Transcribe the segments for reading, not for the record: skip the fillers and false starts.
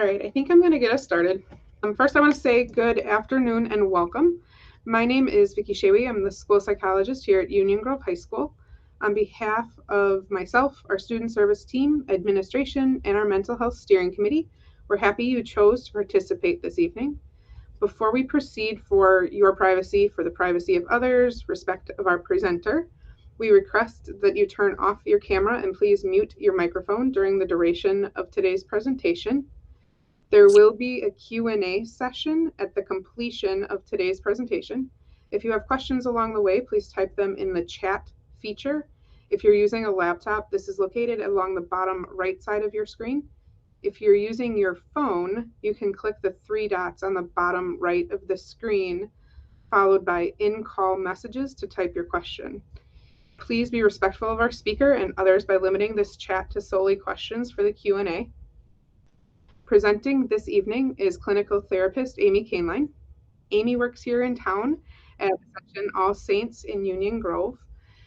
All right, I think I'm going to get us started. First, I want to say good afternoon and welcome. My name is Vicki Shawy. I'm the school psychologist here at Union Grove High School. On behalf of myself, our student service team, administration, and our mental health steering committee, we're happy you chose to participate this evening. Before we proceed, for your privacy, for the privacy of others, respect of our presenter, we request that you turn off your camera and please mute your microphone during the duration of today's presentation. There will be a Q&A session at the completion of today's presentation. If you have questions along the way, please type them in the chat feature. If you're using a laptop, this is located along the bottom right side of your screen. If you're using your phone, you can click the three dots on the bottom right of the screen, followed by in-call messages to type your question. Please be respectful of our speaker and others by limiting this chat to solely questions for the Q&A. Presenting this evening is clinical therapist Amy Kainline. Amy works here in town at Section All Saints in Union Grove.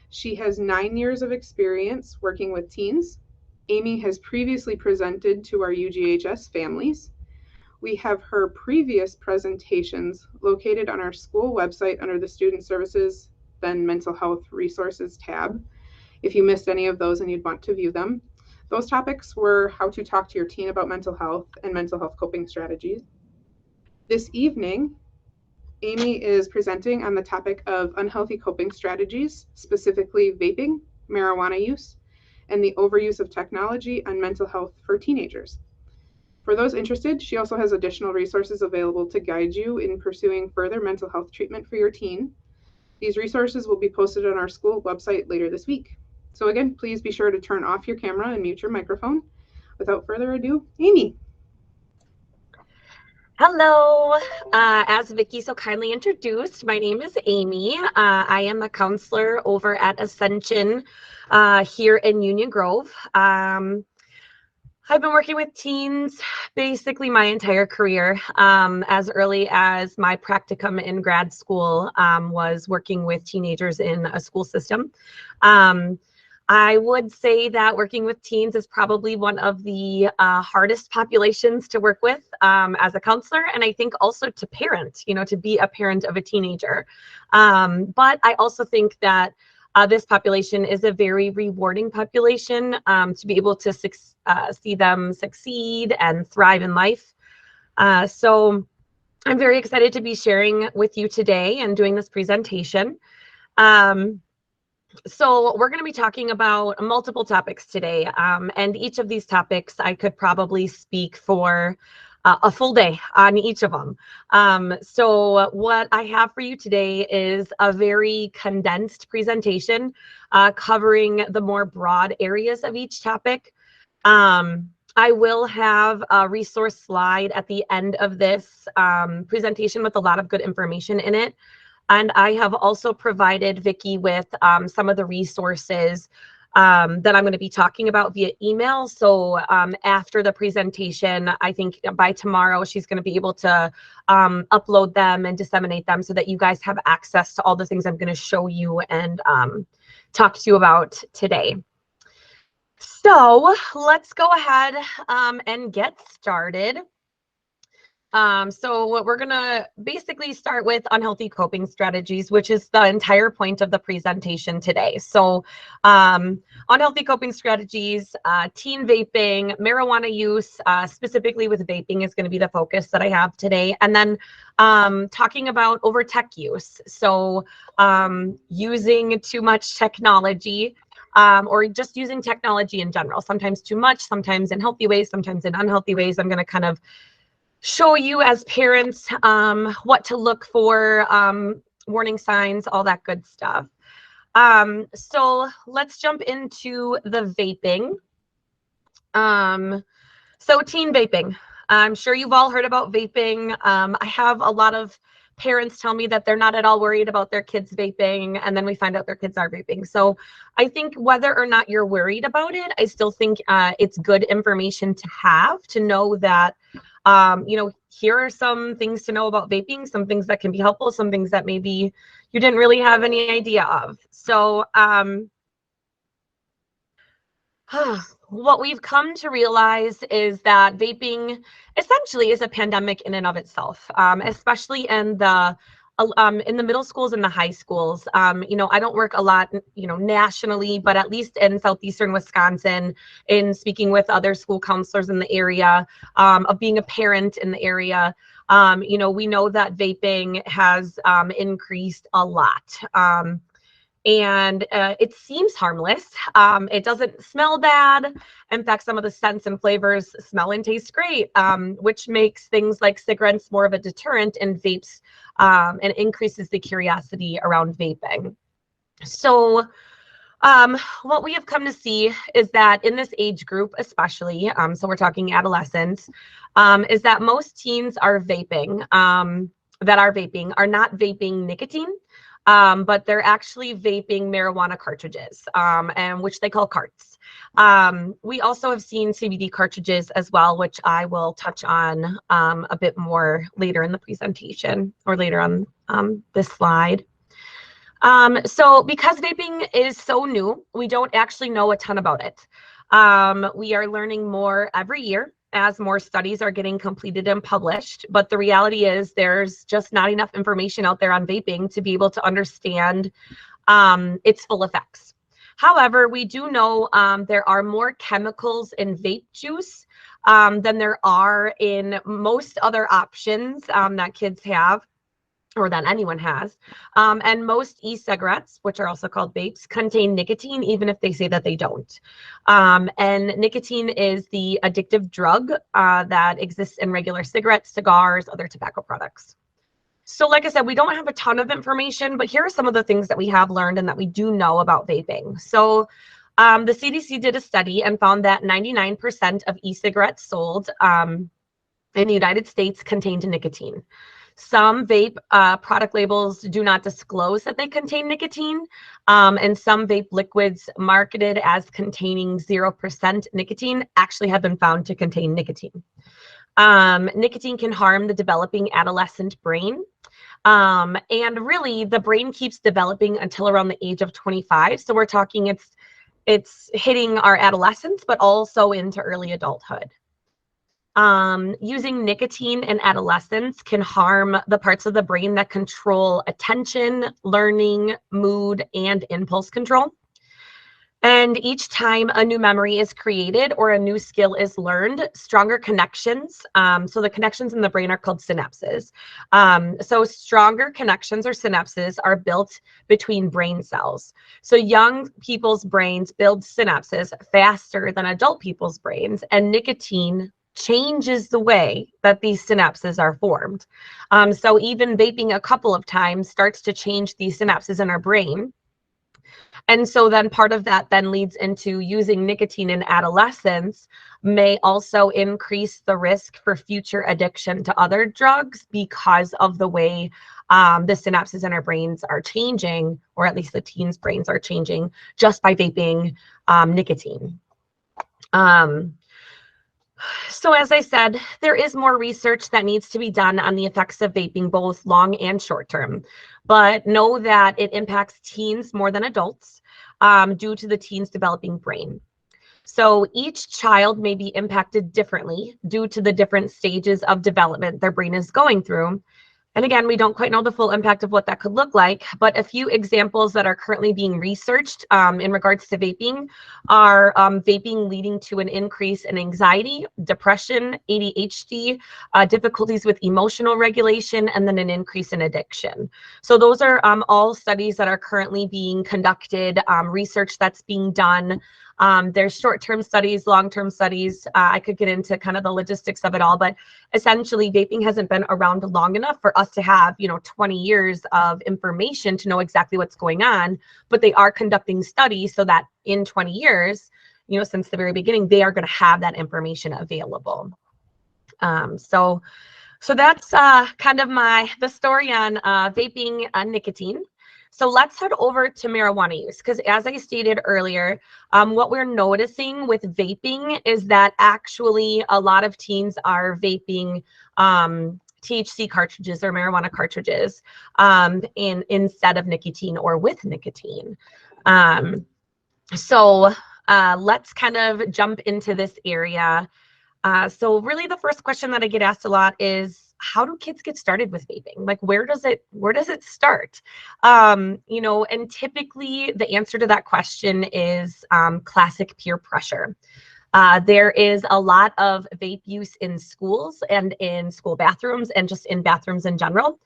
She has 9 years of experience working with teens. Amy has previously presented to our UGHS families. We have her previous presentations located on our school website under the Student Services, then Mental Health Resources tab. If you missed any of those and you'd want to view them, those topics were how to talk to your teen about mental health and mental health coping strategies. This evening, Amy is presenting on the topic of unhealthy coping strategies, specifically vaping, marijuana use, and the overuse of technology on mental health for teenagers. For those interested, she also has additional resources available to guide you in pursuing further mental health treatment for your teen. These resources will be posted on our school website later this week. So again, please be sure to turn off your camera and mute your microphone. Without further ado, Amy. Hello, as Vicki so kindly introduced, my name is Amy. I am a counselor over at Ascension here in Union Grove. I've been working with teens basically my entire career. As early as my practicum in grad school was working with teenagers in a school system. I would say that working with teens is probably one of the hardest populations to work with as a counselor, and I think also to parent, to be a parent of a teenager. But I also think that this population is a very rewarding population to be able to see them succeed and thrive in life. So I'm very excited to be sharing with you today and doing this presentation. So we're going to be talking about multiple topics today, and each of these topics I could probably speak for a full day on each of them. So what I have for you today is a very condensed presentation covering the more broad areas of each topic. I will have a resource slide at the end of this presentation with a lot of good information in it. And I have also provided Vicki with some of the resources that I'm going to be talking about via email. So after the presentation, I think by tomorrow, she's going to be able to upload them and disseminate them so that you guys have access to all the things I'm going to show you and talk to you about today. So let's go ahead and get started. So we're going to basically start with unhealthy coping strategies, which is the entire point of the presentation today. So unhealthy coping strategies, teen vaping, marijuana use, specifically with vaping is going to be the focus that I have today. And then talking about over tech use. So using too much technology, or just using technology in general, sometimes too much, sometimes in healthy ways, sometimes in unhealthy ways. I'm going to kind of show you as parents what to look for, warning signs, all that good stuff. So let's jump into the vaping. So teen vaping. I'm sure you've all heard about vaping. I have a lot of parents tell me that they're not at all worried about their kids vaping, and then we find out their kids are vaping. So I think whether or not you're worried about it, I still think it's good information to have, to know that here are some things to know about vaping, some things that can be helpful, some things that maybe you didn't really have any idea of. So what we've come to realize is that vaping essentially is a pandemic in and of itself, especially in the middle schools and the high schools. I don't work a lot, nationally, but at least in southeastern Wisconsin, in speaking with other school counselors in the area, of being a parent in the area, we know that vaping has increased a lot. And it seems harmless. It doesn't smell bad. In fact, some of the scents and flavors smell and taste great, which makes things like cigarettes more of a deterrent in vapes, and increases the curiosity around vaping. So what we have come to see is that in this age group, especially, so we're talking adolescents, is that most teens are vaping, are not vaping nicotine. But they're actually vaping marijuana cartridges, and which they call carts. We also have seen CBD cartridges as well, which I will touch on a bit more later in the presentation or later on this slide. So because vaping is so new, we don't actually know a ton about it. We are learning more every year as more studies are getting completed and published. But the reality is there's just not enough information out there on vaping to be able to understand its full effects. However, we do know there are more chemicals in vape juice than there are in most other options that kids have, or that anyone has. And most e-cigarettes, which are also called vapes, contain nicotine, even if they say that they don't. And nicotine is the addictive drug that exists in regular cigarettes, cigars, other tobacco products. So like I said, we don't have a ton of information, but here are some of the things that we have learned and that we do know about vaping. So the CDC did a study and found that 99% of e-cigarettes sold in the United States contained nicotine. Some vape product labels do not disclose that they contain nicotine, and some vape liquids marketed as containing 0% nicotine actually have been found to contain nicotine. Nicotine can harm the developing adolescent brain, and really the brain keeps developing until around the age of 25. So we're talking it's hitting our adolescence, but also into early adulthood. Using nicotine in adolescence can harm the parts of the brain that control attention, learning, mood, and impulse control. And each time a new memory is created or a new skill is learned, stronger connections, so the connections in the brain are called synapses. So stronger connections or synapses are built between brain cells. So young people's brains build synapses faster than adult people's brains, and nicotine changes the way that these synapses are formed. So even vaping a couple of times starts to change these synapses in our brain. And so then part of that then leads into using nicotine in adolescence may also increase the risk for future addiction to other drugs because of the way the synapses in our brains are changing, or at least the teens' brains are changing just by vaping nicotine. So as I said, there is more research that needs to be done on the effects of vaping, both long and short term, but know that it impacts teens more than adults due to the teens' developing brain. So each child may be impacted differently due to the different stages of development their brain is going through. And again, we don't quite know the full impact of what that could look like, but a few examples that are currently being researched in regards to vaping are vaping leading to an increase in anxiety, depression, ADHD, difficulties with emotional regulation, and then an increase in addiction. So those are all studies that are currently being conducted, research that's being done. There's short-term studies, long-term studies. I could get into kind of the logistics of it all, but essentially vaping hasn't been around long enough for us to have, 20 years of information to know exactly what's going on, but they are conducting studies so that in 20 years, since the very beginning, they are going to have that information available. So that's kind of the story on vaping nicotine. So let's head over to marijuana use, because as I stated earlier, what we're noticing with vaping is that actually a lot of teens are vaping THC cartridges or marijuana cartridges instead of nicotine or with nicotine. So let's kind of jump into this area. So really the first question that I get asked a lot is, how do kids get started with vaping? Like, where does it start? And typically the answer to that question is classic peer pressure. There is a lot of vape use in schools and in school bathrooms and just in bathrooms in general.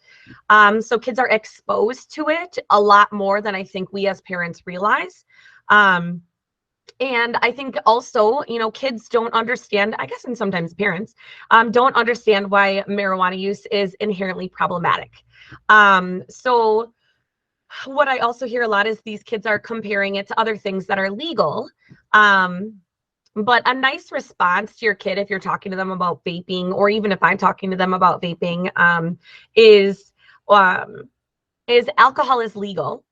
So kids are exposed to it a lot more than I think we as parents realize. And I think also, kids don't understand, I guess, and sometimes parents don't understand why marijuana use is inherently problematic. So what I also hear a lot is these kids are comparing it to other things that are legal. But a nice response to your kid, if you're talking to them about vaping, or even if I'm talking to them about vaping, is alcohol is legal.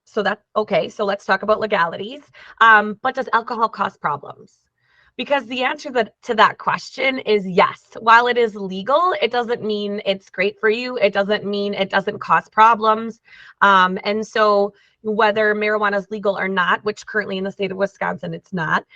So that's okay. So let's talk about legalities. But does alcohol cause problems? Because the answer to that question is yes. While it is legal, it doesn't mean it's great for you. It doesn't mean it doesn't cause problems. And so whether marijuana is legal or not, which currently in the state of Wisconsin, it's not,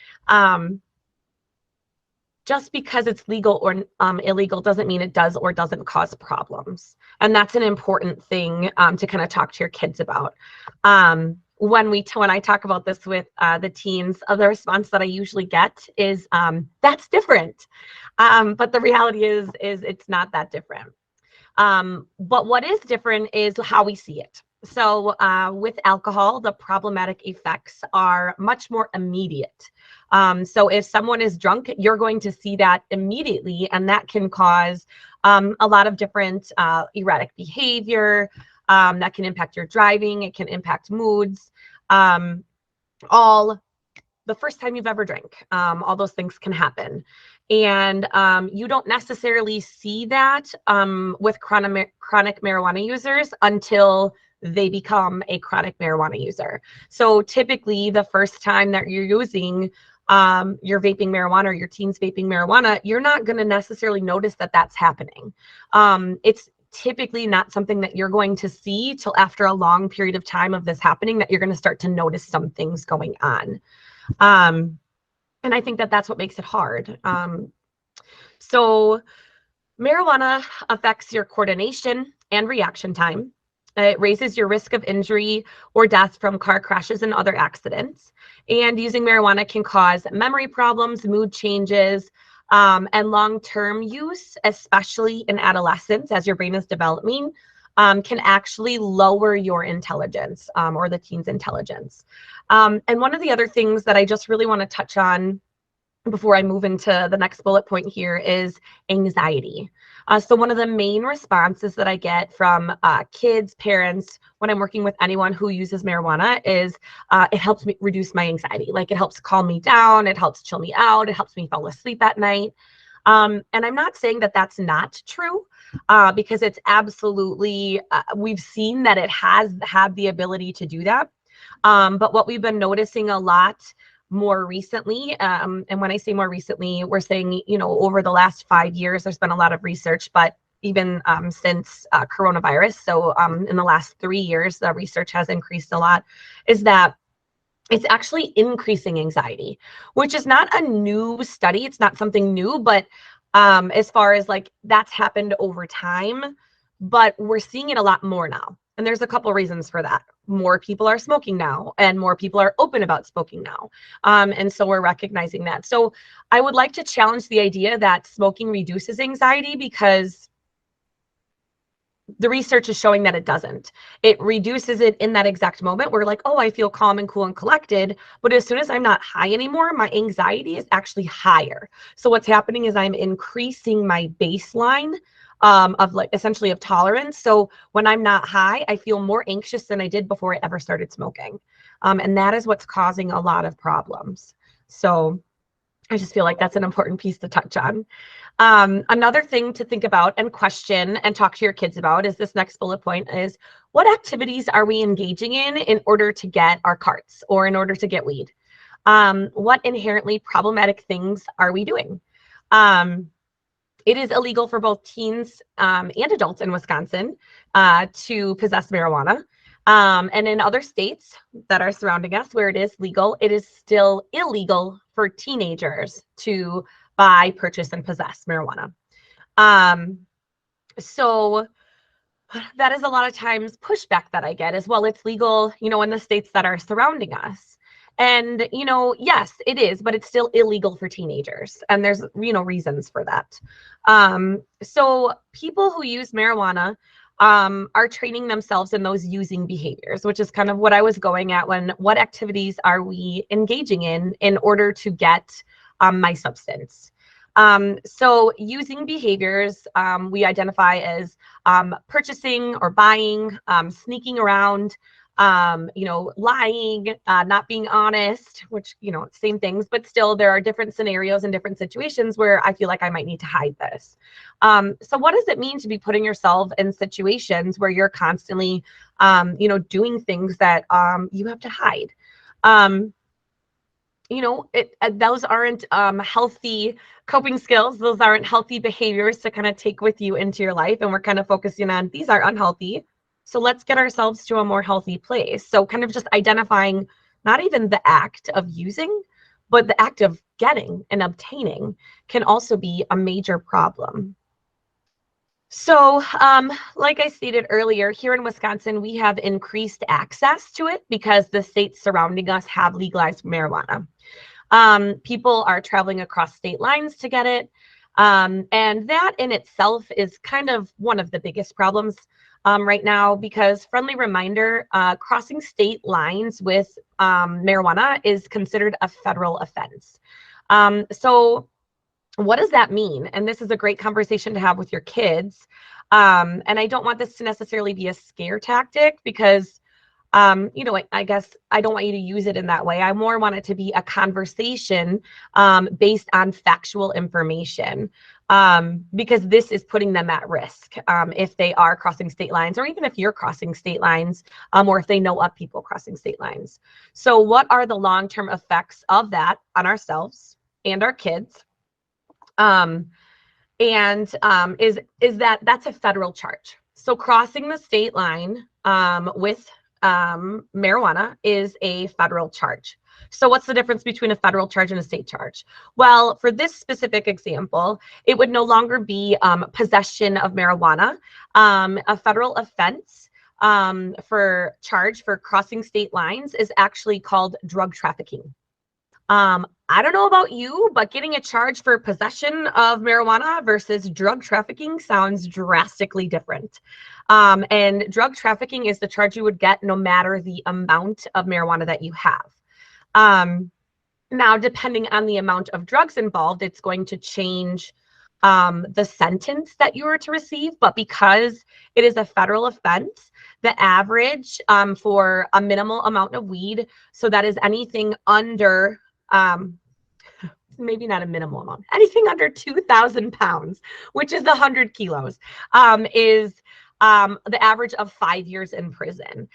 just because it's legal or illegal doesn't mean it does or doesn't cause problems. And that's an important thing to kind of talk to your kids about. When I talk about this with the teens, the response that I usually get is, that's different. But the reality is it's not that different. But what is different is how we see it. So with alcohol, the problematic effects are much more immediate. So if someone is drunk, you're going to see that immediately, and that can cause a lot of different erratic behavior that can impact your driving. It can impact moods. All the first time you've ever drank, all those things can happen. And you don't necessarily see that with chronic marijuana users until they become a chronic marijuana user. So typically the first time that you're using your vaping marijuana or your teens vaping marijuana, you're not going to necessarily notice that that's happening. It's typically not something that you're going to see till after a long period of time of this happening, that you're going to start to notice some things going on. And I think that that's what makes it hard. So marijuana affects your coordination and reaction time. It raises your risk of injury or death from car crashes and other accidents. And using marijuana can cause memory problems, mood changes, and long-term use, especially in adolescence as your brain is developing, can actually lower your intelligence or the teen's intelligence. And one of the other things that I just really want to touch on before I move into the next bullet point here is anxiety. So one of the main responses that I get from kids, parents, when I'm working with anyone who uses marijuana is it helps me reduce my anxiety. Like, it helps calm me down. It helps chill me out. It helps me fall asleep at night. And I'm not saying that that's not true, because it's absolutely, we've seen that it has had the ability to do that. But what we've been noticing a lot more recently, and when I say more recently, we're saying, over the last 5 years, there's been a lot of research, but even since coronavirus, so in the last 3 years, the research has increased a lot, is that it's actually increasing anxiety, which is not a new study. It's not something new, but as far as like that's happened over time, but we're seeing it a lot more now. And there's a couple reasons for that. More people are smoking now, and more people are open about smoking now. And so we're recognizing that. So I would like to challenge the idea that smoking reduces anxiety, because the research is showing that it doesn't. It reduces it in that exact moment where, like, oh, I feel calm and cool and collected. But as soon as I'm not high anymore, my anxiety is actually higher. So what's happening is I'm increasing my baseline of like essentially of tolerance. So when I'm not high, I feel more anxious than I did before I ever started smoking. And that is what's causing a lot of problems. So I just feel like that's an important piece to touch on. Another thing to think about and question and talk to your kids about is this next bullet point is, what activities are we engaging in order to get our carts or in order to get weed? What inherently problematic things are we doing? It is illegal for both teens and adults in Wisconsin to possess marijuana. And in other states that are surrounding us where it is legal, it is still illegal for teenagers to buy, purchase, and possess marijuana. So that is a lot of times pushback that I get as well. It's legal, in the states that are surrounding us. And, yes, it is, but it's still illegal for teenagers. And there's, reasons for that. So people who use marijuana are training themselves in those using behaviors, which is kind of what I was going at what activities are we engaging in order to get my substance? So using behaviors, we identify as purchasing or buying, sneaking around, lying, not being honest, which, same things, but still there are different scenarios and different situations where I feel like I might need to hide this. So what does it mean to be putting yourself in situations where you're constantly, doing things that you have to hide? Those aren't healthy coping skills. Those aren't healthy behaviors to kind of take with you into your life. And we're kind of focusing on these are unhealthy. So let's get ourselves to a more healthy place. So kind of just identifying not even the act of using, but the act of getting and obtaining can also be a major problem. So like I stated earlier, here in Wisconsin, we have increased access to it because the states surrounding us have legalized marijuana. People are traveling across state lines to get it. And that in itself is kind of one of the biggest problems right now, because friendly reminder, crossing state lines with marijuana is considered a federal offense. So what does that mean? And this is a great conversation to have with your kids. And I don't want this to necessarily be a scare tactic because, I guess I don't want you to use it in that way. I more want it to be a conversation based on factual information, because this is putting them at risk if they are crossing state lines, or even if you're crossing state lines, or if they know of people crossing state lines. So what are the long-term effects of that on ourselves and our kids? Is that's a federal charge. So crossing the state line with marijuana is a federal charge. So what's the difference between a federal charge and a state charge? Well, for this specific example, it would no longer be possession of marijuana. A federal offense for crossing state lines is actually called drug trafficking. I don't know about you, but getting a charge for possession of marijuana versus drug trafficking sounds drastically different. And drug trafficking is the charge you would get no matter the amount of marijuana that you have. Now, depending on the amount of drugs involved, it's going to change the sentence that you are to receive. But because it is a federal offense, the average for a minimal amount of weed, so that is anything under maybe not a minimal amount, anything under 2,000 pounds, which is 100 kilos, is the average of 5 years in prison.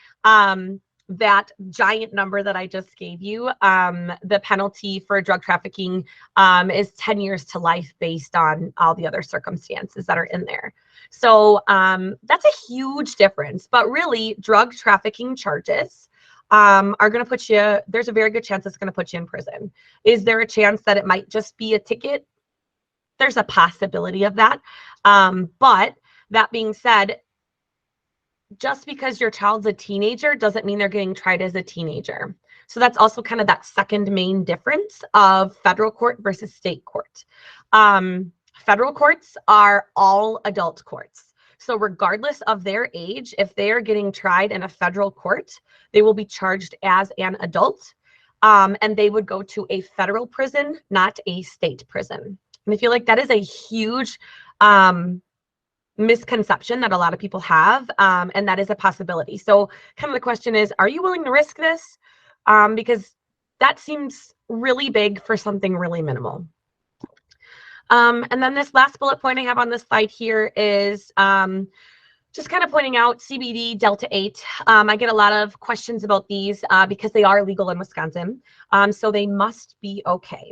That giant number that I just gave you, the penalty for drug trafficking is 10 years to life based on all the other circumstances that are in there. So that's a huge difference. But really, drug trafficking charges are going to put you, there's a very good chance it's going to put you in prison. Is there a chance that it might just be a ticket? There's a possibility of that. But that being said, just because your child's a teenager doesn't mean they're getting tried as a teenager. So that's also kind of that second main difference of federal court versus state court. Federal courts are all adult courts. So regardless of their age, if they are getting tried in a federal court, they will be charged as an adult, and they would go to a federal prison, not a state prison. And I feel like that is a huge misconception that a lot of people have, and that is a possibility. So kind of the question is, are you willing to risk this? Because that seems really big for something really minimal. And then this last bullet point I have on this slide here is just kind of pointing out CBD Delta 8. I get a lot of questions about these because they are legal in Wisconsin. So they must be okay.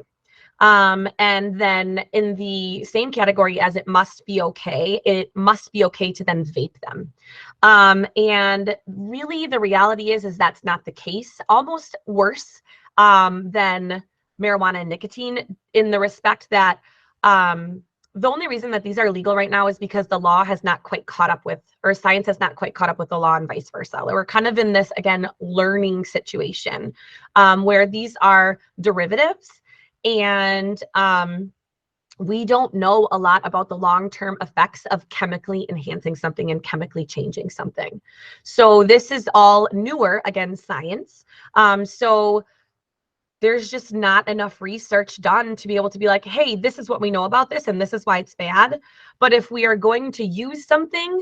And then in the same category as it must be okay to then vape them. And really the reality is that's not the case. Almost worse than marijuana and nicotine, in the respect that the only reason that these are legal right now is because the law has not quite caught up with, or science has not quite caught up with the law, and vice versa. We're kind of in this, again, learning situation where these are derivatives, and we don't know a lot about the long-term effects of chemically enhancing something and chemically changing something. So this is all newer, again, science. So there's just not enough research done to be able to be like, hey, this is what we know about this and this is why it's bad. But if we are going to use something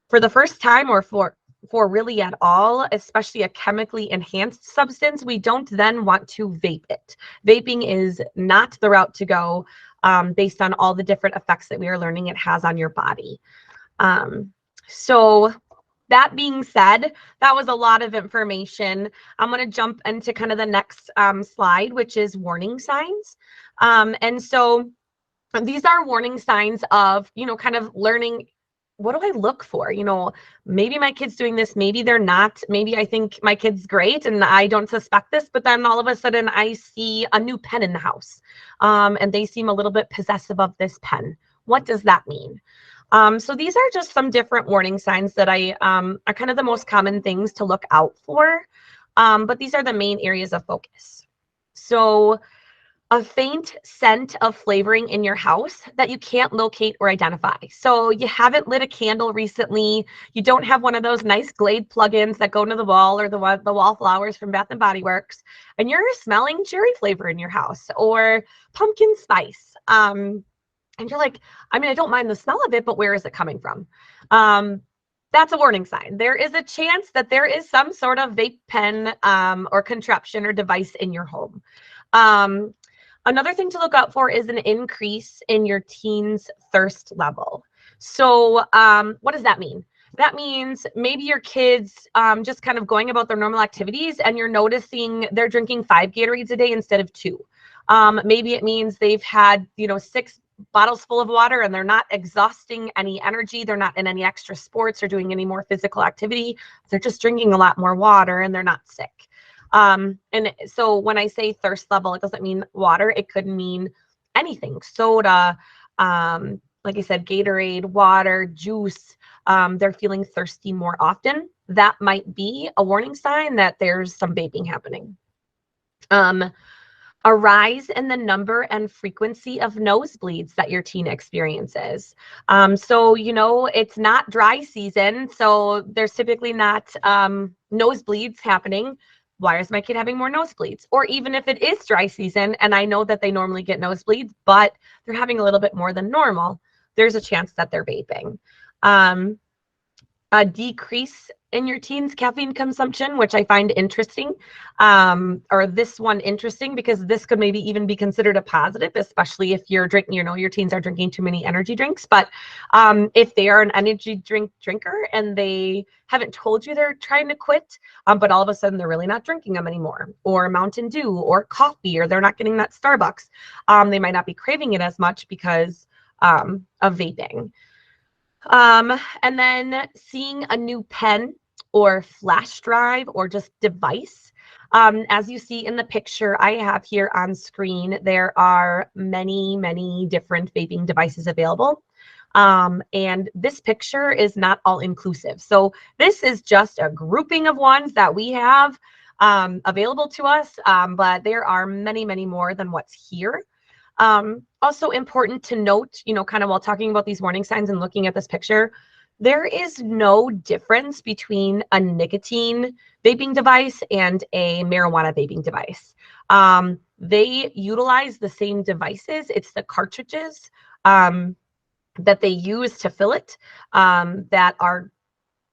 for the first time, or for really at all, especially a chemically enhanced substance, we don't then want to vape it. Vaping is not the route to go based on all the different effects that we are learning it has on your body. So that being said, that was a lot of information. I'm going to jump into kind of the next slide, which is warning signs. And so these are warning signs of, kind of learning, what do I look for? Maybe my kid's doing this, maybe they're not. Maybe I think my kid's great and I don't suspect this, but then all of a sudden I see a new pen in the house and they seem a little bit possessive of this pen. What does that mean? So these are just some different warning signs that are kind of the most common things to look out for. But these are the main areas of focus. So a faint scent of flavoring in your house that you can't locate or identify. So you haven't lit a candle recently. You don't have one of those nice Glade plugins that go into the wall, or the wallflowers from Bath and Body Works, and you're smelling cherry flavor in your house or pumpkin spice. And you're like, I don't mind the smell of it, but where is it coming from? That's a warning sign. There is a chance that there is some sort of vape pen or contraption or device in your home. Another thing to look out for is an increase in your teen's thirst level. So what does that mean? That means maybe your kids just kind of going about their normal activities and you're noticing they're drinking 5 Gatorades a day instead of 2. Maybe it means they've had, 6 bottles full of water and they're not exhausting any energy. They're not in any extra sports or doing any more physical activity. They're just drinking a lot more water and they're not sick. And so when I say thirst level, it doesn't mean water. It could mean anything, soda, like I said, Gatorade, water, juice. They're feeling thirsty more often. That might be a warning sign that there's some vaping happening. A rise in the number and frequency of nosebleeds that your teen experiences. So, it's not dry season, so there's typically not nosebleeds happening. Why is my kid having more nosebleeds? Or even if it is dry season and I know that they normally get nosebleeds, but they're having a little bit more than normal, there's a chance that they're vaping. A decrease in your teen's caffeine consumption, which I find interesting, or this one interesting because this could maybe even be considered a positive, especially if you're drinking, your teens are drinking too many energy drinks. But if they are an energy drinker and they haven't told you they're trying to quit, but all of a sudden they're really not drinking them anymore, or Mountain Dew or coffee, or they're not getting that Starbucks, they might not be craving it as much because of vaping. And then seeing a new pen or flash drive or just device. As you see in the picture I have here on screen, there are many, many different vaping devices available. And this picture is not all inclusive. So this is just a grouping of ones that we have available to us, but there are many, many more than what's here. Also important to note, kind of while talking about these warning signs and looking at this picture, there is no difference between a nicotine vaping device and a marijuana vaping device. They utilize the same devices. It's the cartridges that they use to fill it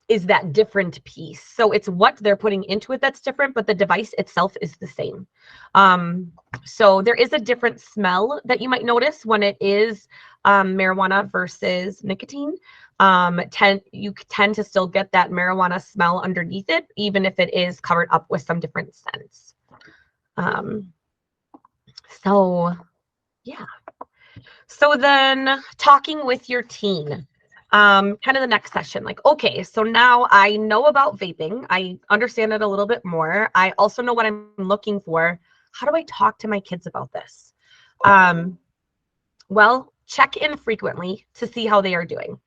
is that different piece. So it's what they're putting into it that's different, but the device itself is the same. So there is a different smell that you might notice when it is marijuana versus nicotine. You tend to still get that marijuana smell underneath it, even if it is covered up with some different scents. So Yeah. So then talking with your teen, kind of the next session, like, okay, so now I know about vaping. I understand it a little bit more. I also know what I'm looking for. How do I talk to my kids about this? Well, check in frequently to see how they are doing.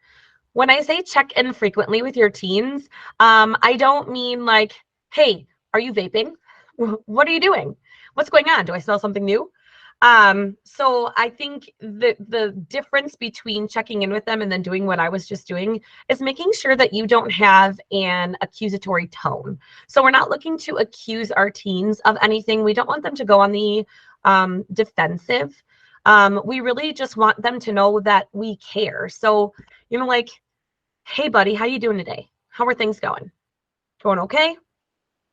When I say check in frequently with your teens, I don't mean like, hey, are you vaping? What are you doing? What's going on? Do I smell something new? So I think the difference between checking in with them and then doing what I was just doing is making sure that you don't have an accusatory tone. So we're not looking to accuse our teens of anything. We don't want them to go on the defensive. We really just want them to know that we care. So, like, hey buddy, how you doing today? How are things going? Going okay?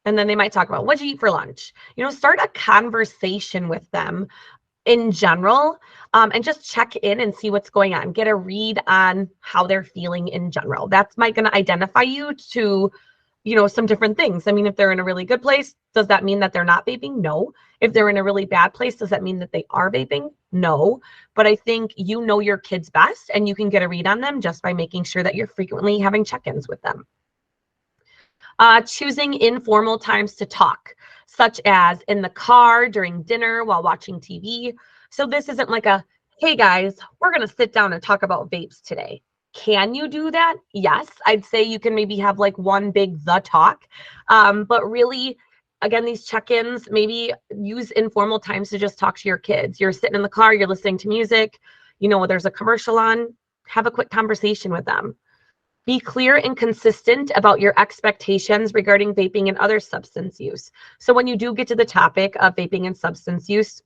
And then they might talk about, what'd you eat for lunch? Start a conversation with them in general, and just check in and see what's going on. Get a read on how they're feeling in general. That's going to identify you to, some different things. I mean, if they're in a really good place, does that mean that they're not vaping? No. If they're in a really bad place, does that mean that they are vaping? No. But I think you know your kids best, and you can get a read on them just by making sure that you're frequently having check-ins with them. Choosing informal times to talk, such as in the car, during dinner, while watching TV. So this isn't like a, hey guys, we're going to sit down and talk about vapes today. Can you do that? Yes. I'd say you can maybe have like one big the talk. But really, again, these check-ins, maybe use informal times to just talk to your kids. You're sitting in the car, you're listening to music, there's a commercial on, have a quick conversation with them. Be clear and consistent about your expectations regarding vaping and other substance use. So when you do get to the topic of vaping and substance use,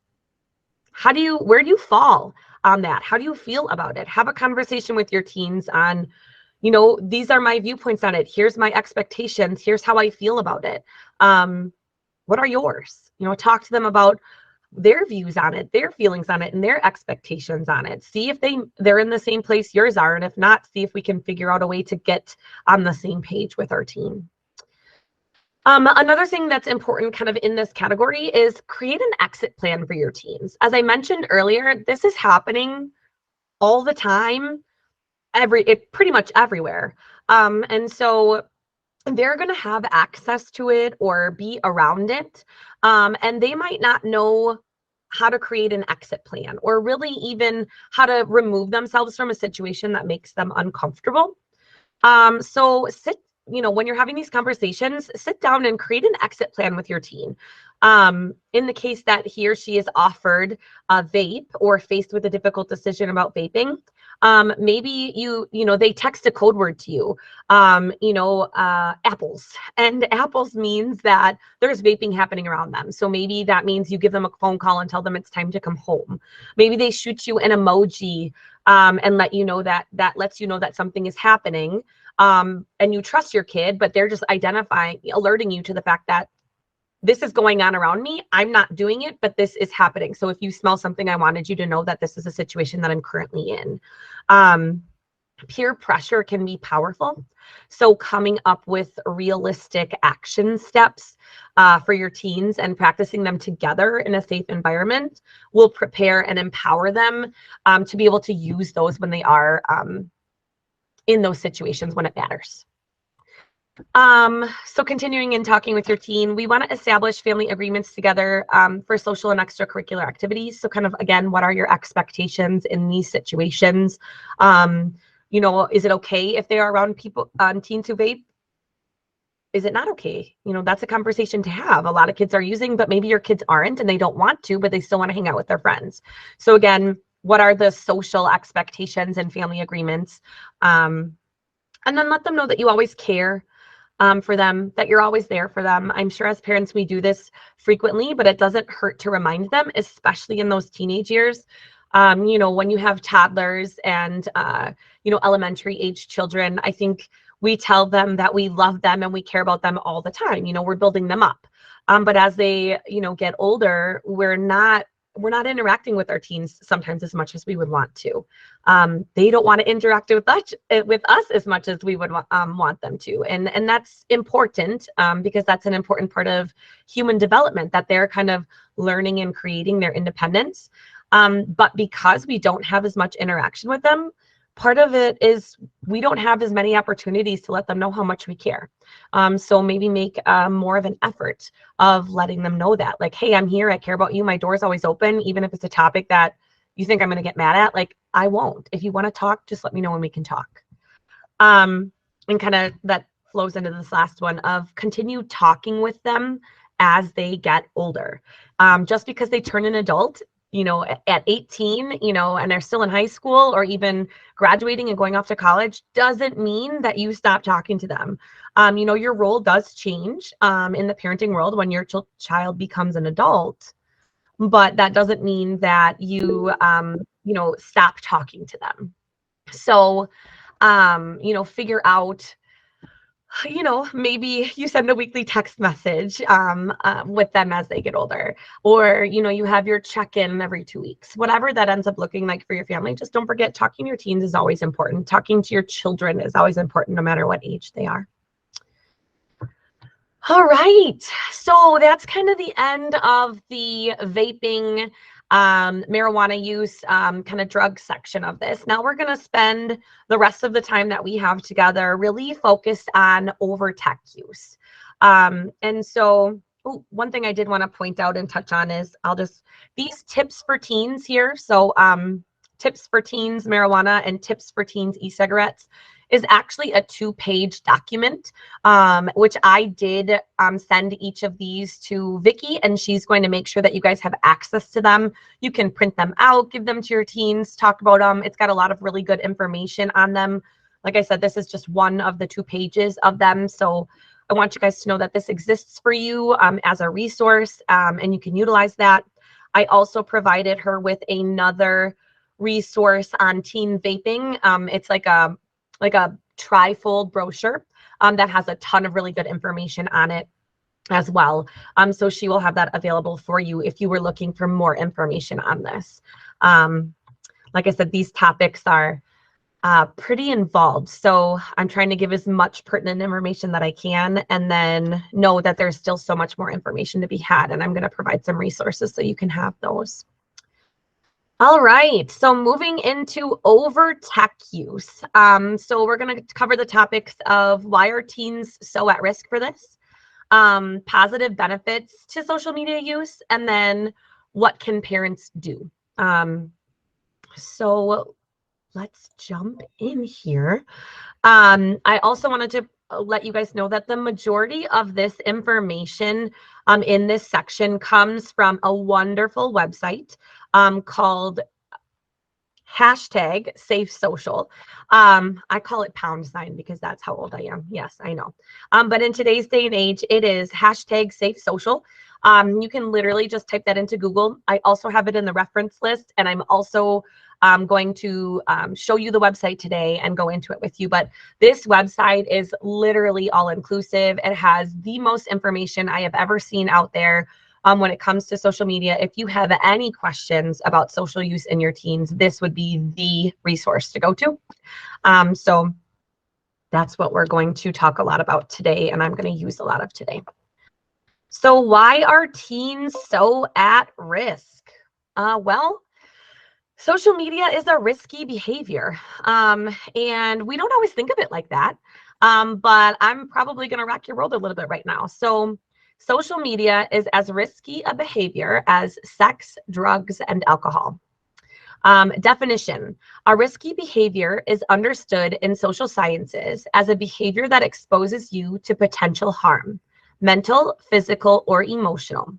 where do you fall on that? How do you feel about it? Have a conversation with your teens on, these are my viewpoints on it. Here's my expectations. Here's how I feel about it. What are yours? Talk to them about their views on it, their feelings on it, and their expectations on it. See if they're in the same place yours are, and if not, see if we can figure out a way to get on the same page with our team. Another thing that's important kind of in this category is create an exit plan for your teens. As I mentioned earlier, this is happening all the time, pretty much everywhere. And so they're going to have access to it or be around it. And they might not know how to create an exit plan or really even how to remove themselves from a situation that makes them uncomfortable. So when you're having these conversations, sit down and create an exit plan with your teen. In the case that he or she is offered a vape or faced with a difficult decision about vaping, maybe they text a code word to you, apples, and apples means that there's vaping happening around them. So maybe that means you give them a phone call and tell them it's time to come home. Maybe they shoot you an emoji, and let you know that lets you know that something is happening. And you trust your kid, but they're just alerting you to the fact that this is going on around me. I'm not doing it, but this is happening. So if you smell something, I wanted you to know that this is a situation that I'm currently in. Peer pressure can be powerful. So coming up with realistic action steps for your teens and practicing them together in a safe environment will prepare and empower them to be able to use those when they are in those situations when it matters. So continuing and talking with your teen, we want to establish family agreements together for social and extracurricular activities. So kind of, again, what are your expectations in these situations? Is it okay if they are around people, teens who vape? Is it not okay? That's a conversation to have. A lot of kids are using, but maybe your kids aren't and they don't want to, but they still want to hang out with their friends. So again, what are the social expectations and family agreements? And then let them know that you always care for them, that you're always there for them. I'm sure as parents, we do this frequently, but it doesn't hurt to remind them, especially in those teenage years. When you have toddlers and, elementary age children, I think we tell them that we love them and we care about them all the time. We're building them up. But as they, get older, we're not interacting with our teens sometimes as much as we would want to. They don't want to interact with us as much as we would want them to. And that's important because that's an important part of human development, that they're kind of learning and creating their independence. But because we don't have as much interaction with them, part of it is we don't have as many opportunities to let them know how much we care. So maybe make more of an effort of letting them know that, like, hey, I'm here, I care about you, my door's always open, even if it's a topic that you think I'm going to get mad at, like, I won't. If you want to talk, just let me know when we can talk. And kind of that flows into this last one of continue talking with them as they get older. Just because they turn an adult, at 18, and they're still in high school or even graduating and going off to college, doesn't mean that you stop talking to them. Your role does change in the parenting world when your child becomes an adult, but that doesn't mean that you, stop talking to them. So, figure out, maybe you send a weekly text message with them as they get older, or, you have your check-in every 2 weeks, whatever that ends up looking like for your family. Just don't forget, talking to your teens is always important. Talking to your children is always important, no matter what age they are. All right, so that's kind of the end of the vaping, marijuana use, kind of drug section of this. Now we're going to spend the rest of the time that we have together really focused on over tech use. And so one thing I did want to point out and touch on is these tips for teens here. So tips for teens marijuana and tips for teens e-cigarettes is actually a 2-page document, which I did send each of these to Vicki, and she's going to make sure that you guys have access to them. You can print them out, give them to your teens, talk about them. It's got a lot of really good information on them. Like I said, this is just one of the 2 pages of them. So I want you guys to know that this exists for you as a resource, and you can utilize that. I also provided her with another resource on teen vaping. It's like a trifold brochure that has a ton of really good information on it as well. So she will have that available for you if you were looking for more information on this. Like I said, these topics are pretty involved. So I'm trying to give as much pertinent information that I can, and then know that there's still so much more information to be had. And I'm going to provide some resources so you can have those. All right, so moving into over tech use. So we're going to cover the topics of why are teens so at risk for this, positive benefits to social media use, and then what can parents do. So let's jump in here. I also wanted to let you guys know that the majority of this information in this section comes from a wonderful website called #SafeSocial. I call it # because that's how old I am. Yes, I know. But in today's day and age, it is #SafeSocial. You can literally just type that into Google. I also have it in the reference list, and I'm also going to show you the website today and go into it with you. But this website is literally all inclusive. It has the most information I have ever seen out there when it comes to social media. If you have any questions about social use in your teens, this would be the resource to go to. So that's what we're going to talk a lot about today, and I'm going to use a lot of today. So why are teens so at risk? Well, social media is a risky behavior, and we don't always think of it like that, but I'm probably going to rock your world a little bit right now. So social media is as risky a behavior as sex, drugs, and alcohol. Definition: a risky behavior is understood in social sciences as a behavior that exposes you to potential harm, mental, physical, or emotional.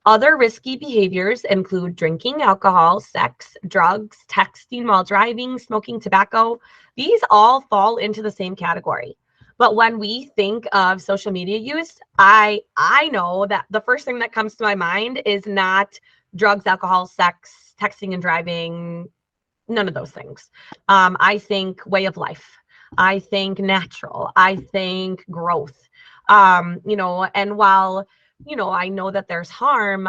Other risky behaviors include drinking alcohol, sex, drugs, texting while driving, smoking tobacco. These all fall into the same category. But when we think of social media use, I know that the first thing that comes to my mind is not drugs, alcohol, sex, texting and driving, none of those things. I think way of life. I think natural. I think growth. And while I know that there's harm,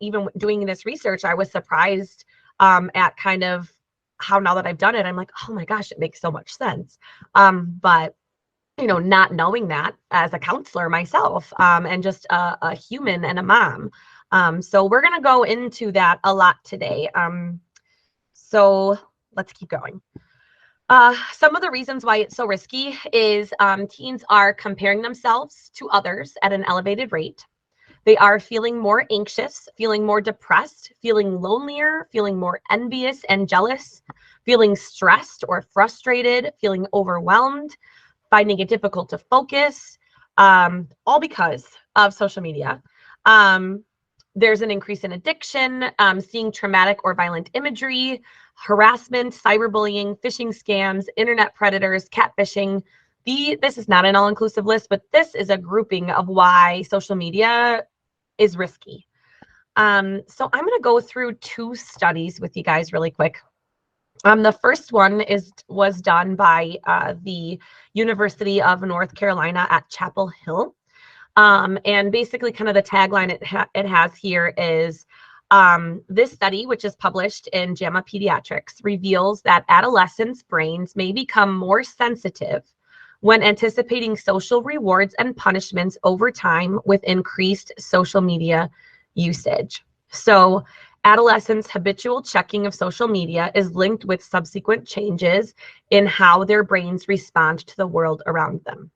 even doing this research, I was surprised at kind of how, now that I've done it, I'm like, oh my gosh, it makes so much sense. But not knowing that as a counselor myself, and just a human and a mom, So we're going to go into that a lot today. So let's keep going. Some of the reasons why it's so risky is teens are comparing themselves to others at an elevated rate. They are feeling more anxious, feeling more depressed, feeling lonelier, feeling more envious and jealous, feeling stressed or frustrated, feeling overwhelmed, finding it difficult to focus, all because of social media. There's an increase in addiction, seeing traumatic or violent imagery, harassment, cyberbullying, phishing scams, internet predators, catfishing. This is not an all-inclusive list, but this is a grouping of why social media is risky. So I'm going to go through 2 studies with you guys really quick. The first one was done by the University of North Carolina at Chapel Hill. And basically kind of the tagline it has here is, this study, which is published in JAMA Pediatrics, reveals that adolescents' brains may become more sensitive when anticipating social rewards and punishments over time with increased social media usage. So adolescents' habitual checking of social media is linked with subsequent changes in how their brains respond to the world around them.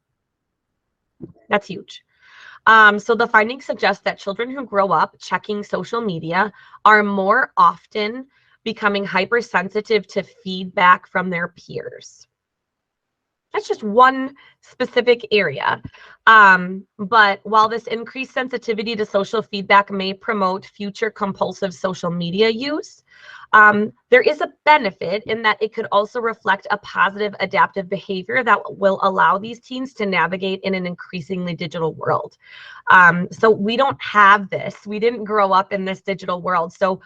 That's huge. So the findings suggest that children who grow up checking social media are more often becoming hypersensitive to feedback from their peers. That's just one specific area. But while this increased sensitivity to social feedback may promote future compulsive social media use, there is a benefit in that it could also reflect a positive adaptive behavior that will allow these teens to navigate in an increasingly digital world. So we don't have this. We didn't grow up in this digital world. So,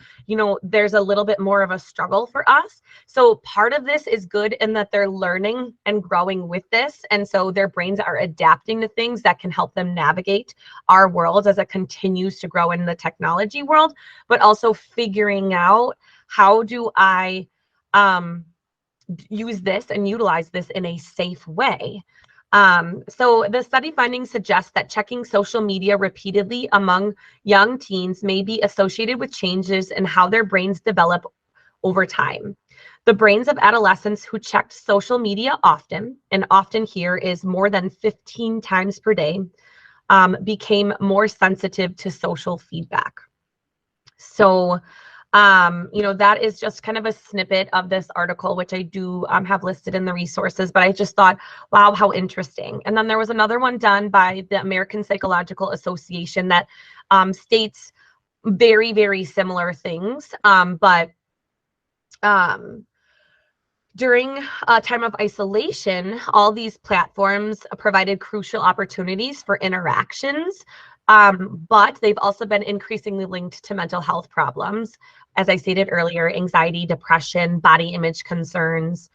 there's a little bit more of a struggle for us. So part of this is good in that they're learning and growing with this. And so their brains are adapting to things that can help them navigate our world as it continues to grow in the technology world, but also figuring out, how do I use this and utilize this in a safe way? So the study findings suggest that checking social media repeatedly among young teens may be associated with changes in how their brains develop over time. The brains of adolescents who checked social media often, and often here is more than 15 times per day, became more sensitive to social feedback. So that is just kind of a snippet of this article, which I do have listed in the resources, but I just thought, wow, how interesting. And then there was another one done by the American Psychological Association that states very, very similar things. But during a time of isolation, all these platforms provided crucial opportunities for interactions, but they've also been increasingly linked to mental health problems. As I stated earlier, anxiety, depression, body image concerns.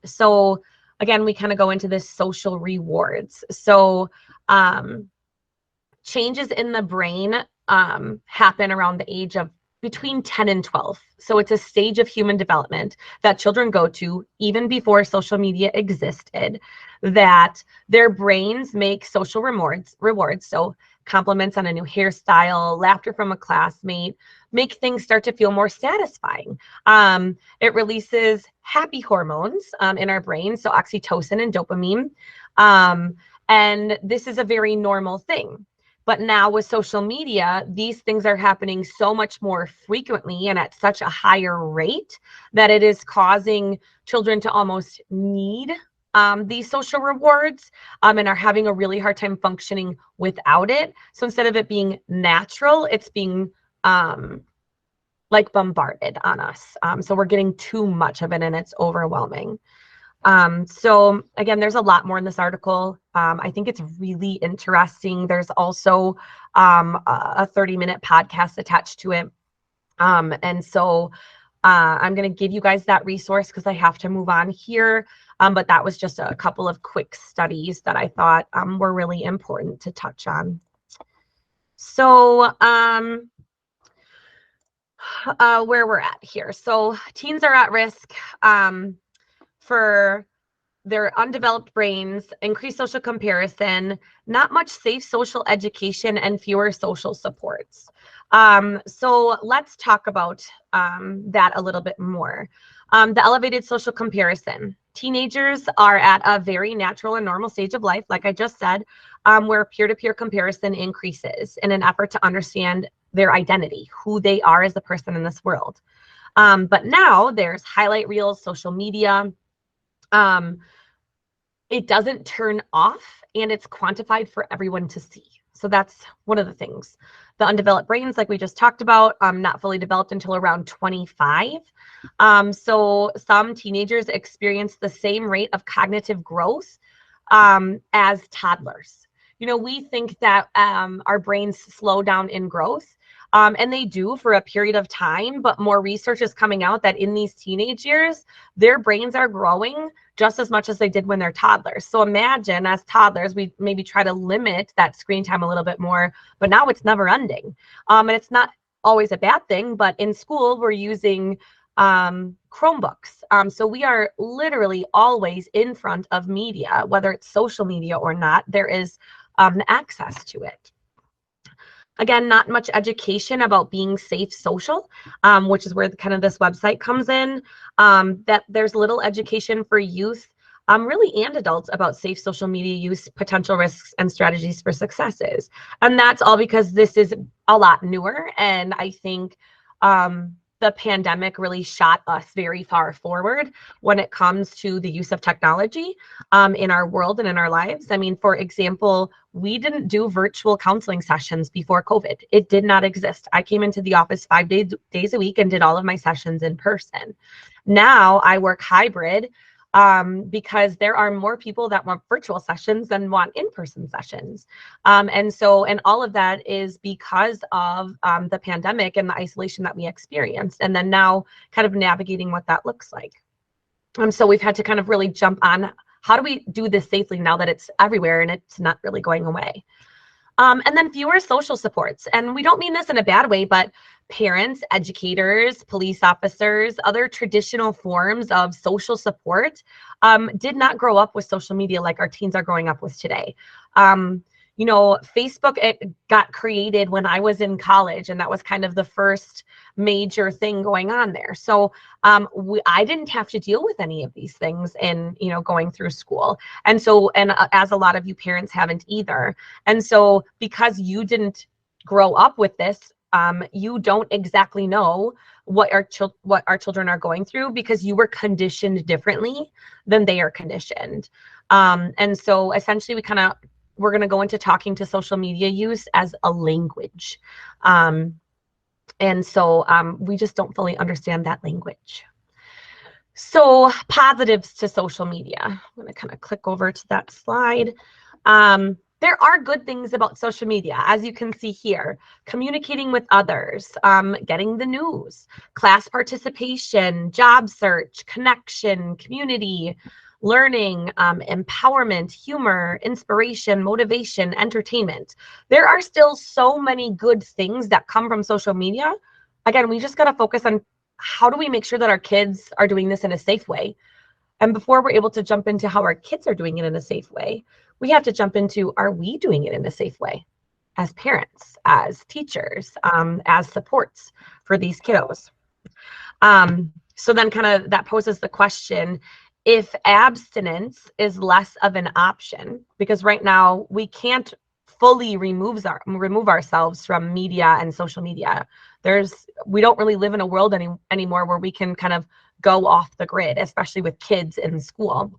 So again, we kind of go into this social rewards. So changes in the brain happen around the age of between 10 and 12. So it's a stage of human development that children go to even before social media existed, that their brains make social rewards. So compliments on a new hairstyle, laughter from a classmate, make things start to feel more satisfying. It releases happy hormones in our brain, so oxytocin and dopamine. And this is a very normal thing. But now with social media, these things are happening so much more frequently and at such a higher rate that it is causing children to almost need these social rewards and are having a really hard time functioning without it. So instead of it being natural, it's being like bombarded on us. So we're getting too much of it and it's overwhelming. So again, there's a lot more in this article. I think it's really interesting. There's also a 30-minute podcast attached to it. And so I'm going to give you guys that resource because I have to move on here. But that was just a couple of quick studies that I thought were really important to touch on. So where we're at here. So teens are at risk for their undeveloped brains, increased social comparison, not much safe social education, and fewer social supports. So let's talk about that a little bit more. The elevated social comparison. Teenagers are at a very natural and normal stage of life, like I just said, where peer-to-peer comparison increases in an effort to understand their identity, who they are as a person in this world. But now there's highlight reels, social media. It doesn't turn off, and it's quantified for everyone to see. So that's one of the things. The undeveloped brains, like we just talked about, not fully developed until around 25. So some teenagers experience the same rate of cognitive growth as toddlers. You know, we think that our brains slow down in growth, and they do for a period of time, but more research is coming out that in these teenage years, their brains are growing just as much as they did when they're toddlers. So imagine as toddlers, we maybe try to limit that screen time a little bit more, but now it's never ending. And it's not always a bad thing, but in school, we're using Chromebooks. So we are literally always in front of media, whether it's social media or not, there is access to it. Again, not much education about being safe social, which is where kind of this website comes in, that there's little education for youth, really, and adults about safe social media use, potential risks, and strategies for successes. And that's all because this is a lot newer. And I think the pandemic really shot us very far forward when it comes to the use of technology in our world and in our lives. I mean, for example, we didn't do virtual counseling sessions before COVID. It did not exist. I came into the office 5 days a week and did all of my sessions in person. Now I work hybrid because there are more people that want virtual sessions than want in-person sessions. And all of that is because of the pandemic and the isolation that we experienced. And then now kind of navigating what that looks like. So we've had to kind of really jump on, how do we do this safely now that it's everywhere and it's not really going away? And then fewer social supports. And we don't mean this in a bad way, but parents, educators, police officers, other traditional forms of social support did not grow up with social media like our teens are growing up with today. You know, Facebook, it got created when I was in college, and that was kind of the first major thing going on there. So I didn't have to deal with any of these things in, you know, going through school. And so, as a lot of you parents haven't either. And so because you didn't grow up with this, you don't exactly know what our children are going through, because you were conditioned differently than they are conditioned. And so essentially we're going to go into talking to social media use as a language. And so we just don't fully understand that language. So positives to social media. I'm going to kind of click over to that slide. There are good things about social media, as you can see here: communicating with others, getting the news, class participation, job search, connection, community, learning, empowerment, humor, inspiration, motivation, entertainment. There are still so many good things that come from social media. Again, we just got to focus on how do we make sure that our kids are doing this in a safe way. And before we're able to jump into how our kids are doing it in a safe way, we have to jump into, are we doing it in a safe way as parents, as teachers, as supports for these kiddos? So then kind of that poses the question, if abstinence is less of an option, because right now we can't fully remove ourselves from media and social media. We don't really live in a world anymore where we can kind of go off the grid, especially with kids in school.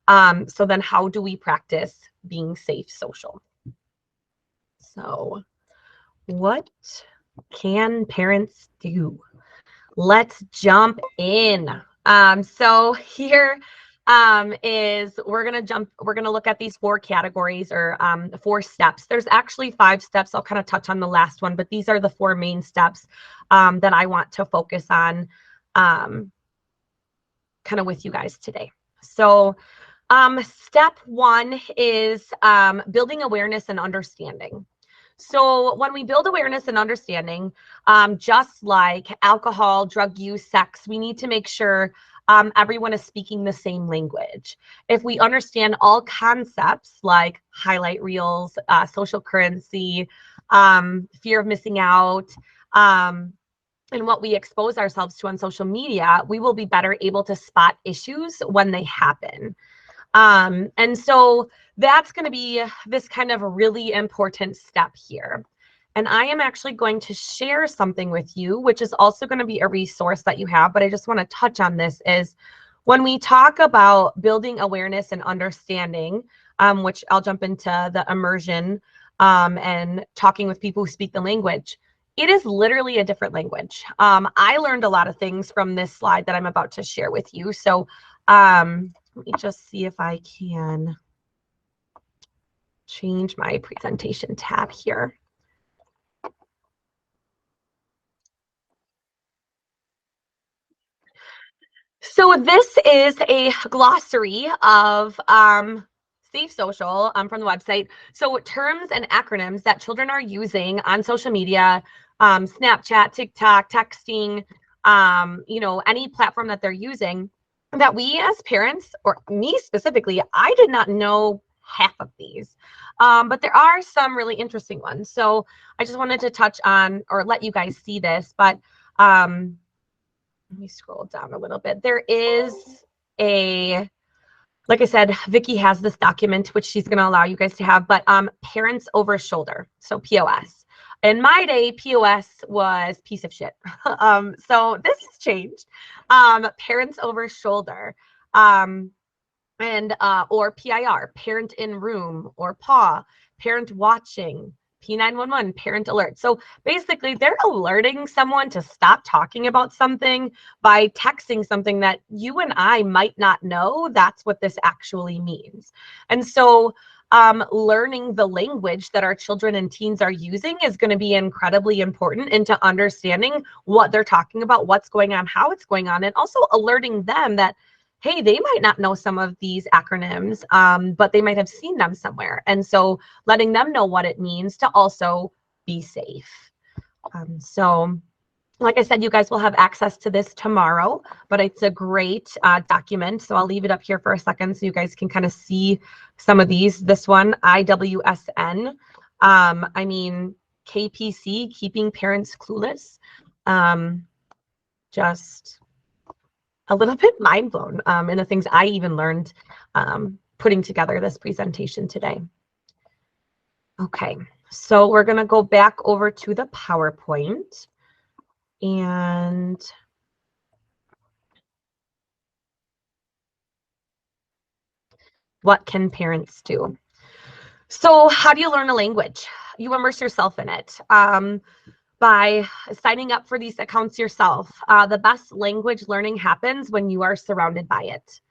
So then how do we practice being safe social? So what can parents do? Let's jump in. So here is we're gonna look at these 4 categories, or 4 steps. There's actually 5 steps. I'll kind of touch on the last one, but these are the 4 main steps that I want to focus on kind of with you guys today. So step 1 is building awareness and understanding. So when we build awareness and understanding, just like alcohol, drug use, sex, we need to make sure everyone is speaking the same language. If we understand all concepts like highlight reels, social currency, fear of missing out, and what we expose ourselves to on social media, we will be better able to spot issues when they happen. And so that's going to be this kind of really important step here. And I am actually going to share something with you, which is also going to be a resource that you have, but I just want to touch on this is when we talk about building awareness and understanding, which I'll jump into the immersion and talking with people who speak the language. It is literally a different language. I learned a lot of things from this slide that I'm about to share with you. So let me just see if I can change my presentation tab here. So this is a glossary of Safe Social from the website. So terms and acronyms that children are using on social media, Snapchat, TikTok, texting, any platform that they're using, that we as parents, or me specifically, I did not know half of these. But there are some really interesting ones. So I just wanted to touch on or let you guys see this, but let me scroll down a little bit. There is like I said, Vicki has this document, which she's going to allow you guys to have, but parents over shoulder, so POS. In my day, POS was piece of shit. So this has changed. Parents over shoulder, or PIR, parent in room, or PAW, parent watching, P911, parent alert. So basically, they're alerting someone to stop talking about something by texting something that you and I might not know. That's what this actually means. And so learning the language that our children and teens are using is going to be incredibly important into understanding what they're talking about, what's going on, how it's going on, and also alerting them that, hey, they might not know some of these acronyms, but they might have seen them somewhere. And so letting them know what it means to also be safe. So like I said, you guys will have access to this tomorrow, but it's a great document. So I'll leave it up here for a second so you guys can kind of see some of these. This one, IWSN, KPC, Keeping Parents Clueless. Just a little bit mind blown in the things I even learned putting together this presentation today. Okay, so we're going to go back over to the PowerPoint. And what can parents do? So how do you learn a language? You immerse yourself in it. By signing up for these accounts yourself. The best language learning happens when you are surrounded by it.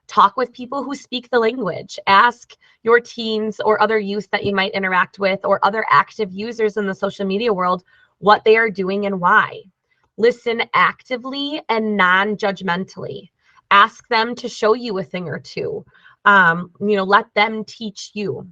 Talk with people who speak the language. Ask your teens or other youth that you might interact with or other active users in the social media world what they are doing and why. Listen actively and non-judgmentally. Ask them to show you a thing or two. Let them teach you.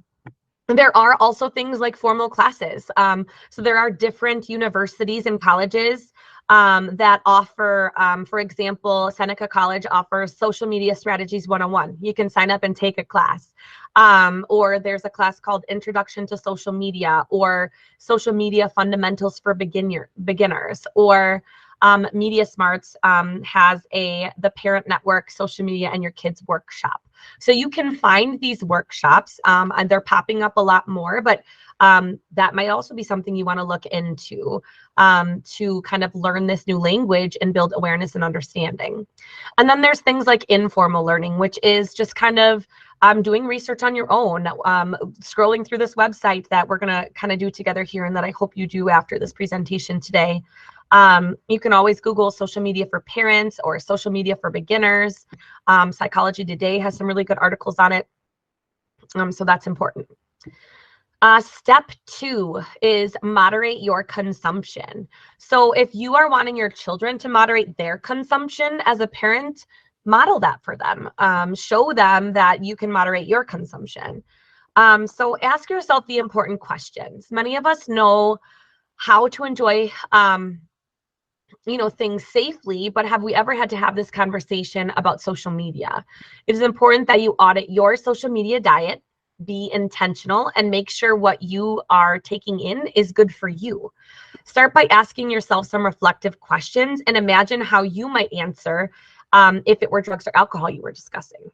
There are also things like formal classes. So there are different universities and colleges that offer, for example, Seneca College offers Social Media Strategies 101. You can sign up and take a class. Or there's a class called Introduction to Social Media or Social Media Fundamentals for Beginners. Or Media Smarts has the Parent Network Social Media and Your Kids Workshop. So you can find these workshops and they're popping up a lot more, but that might also be something you want to look into to kind of learn this new language and build awareness and understanding. And then there's things like informal learning, which is just kind of doing research on your own, scrolling through this website that we're going to kind of do together here and that I hope you do after this presentation today. You can always Google social media for parents or social media for beginners. Psychology Today has some really good articles on it. So that's important. Step 2 is moderate your consumption. So if you are wanting your children to moderate their consumption as a parent, model that for them. Show them that you can moderate your consumption. So ask yourself the important questions. Many of us know how to enjoy things safely, but have we ever had to have this conversation about social media? It is important that you audit your social media diet, be intentional, and make sure what you are taking in is good for you. Start by asking yourself some reflective questions and imagine how you might answer if it were drugs or alcohol you were discussing.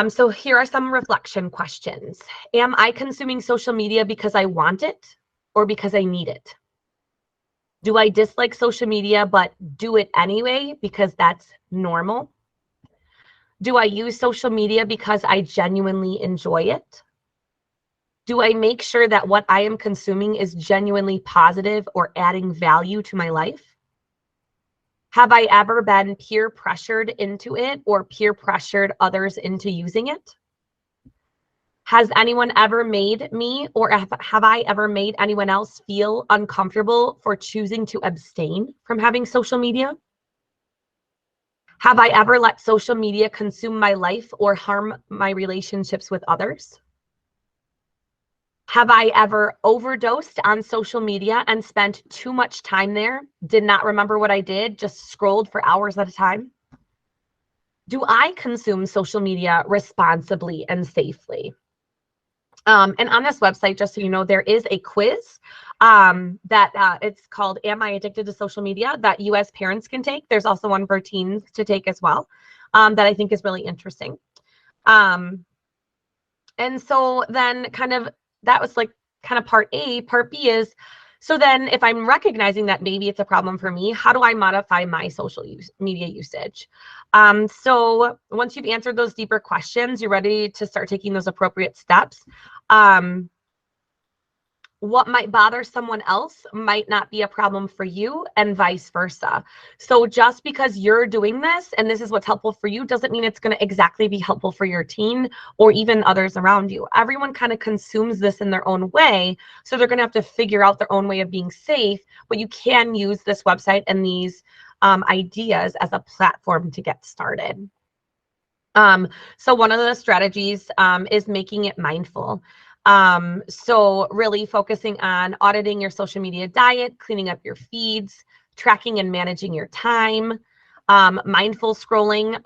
So here are some reflection questions. Am I consuming social media because I want it or because I need it? Do I dislike social media but do it anyway because that's normal? Do I use social media because I genuinely enjoy it? Do I make sure that what I am consuming is genuinely positive or adding value to my life? Have I ever been peer pressured into it or peer pressured others into using it? Has anyone ever made me or have I ever made anyone else feel uncomfortable for choosing to abstain from having social media? Have I ever let social media consume my life or harm my relationships with others? Have I ever overdosed on social media and spent too much time there, did not remember what I did, just scrolled for hours at a time? Do I consume social media responsibly and safely? And on this website, just so you know, there is a quiz that it's called Am I Addicted to Social Media that you as parents can take. There's also one for teens to take as well that I think is really interesting. And so then that was like kind of part A. Part B is, so then if I'm recognizing that maybe it's a problem for me, how do I modify my social media usage? So once you've answered those deeper questions, you're ready to start taking those appropriate steps. What might bother someone else might not be a problem for you, and vice versa. So just because you're doing this and this is what's helpful for you doesn't mean it's going to exactly be helpful for your teen or even others around you. Everyone kind of consumes this in their own way, so they're going to have to figure out their own way of being safe, but you can use this website and these ideas as a platform to get started. So one of the strategies is making it mindful. So really focusing on auditing your social media diet, cleaning up your feeds, tracking and managing your time, mindful scrolling.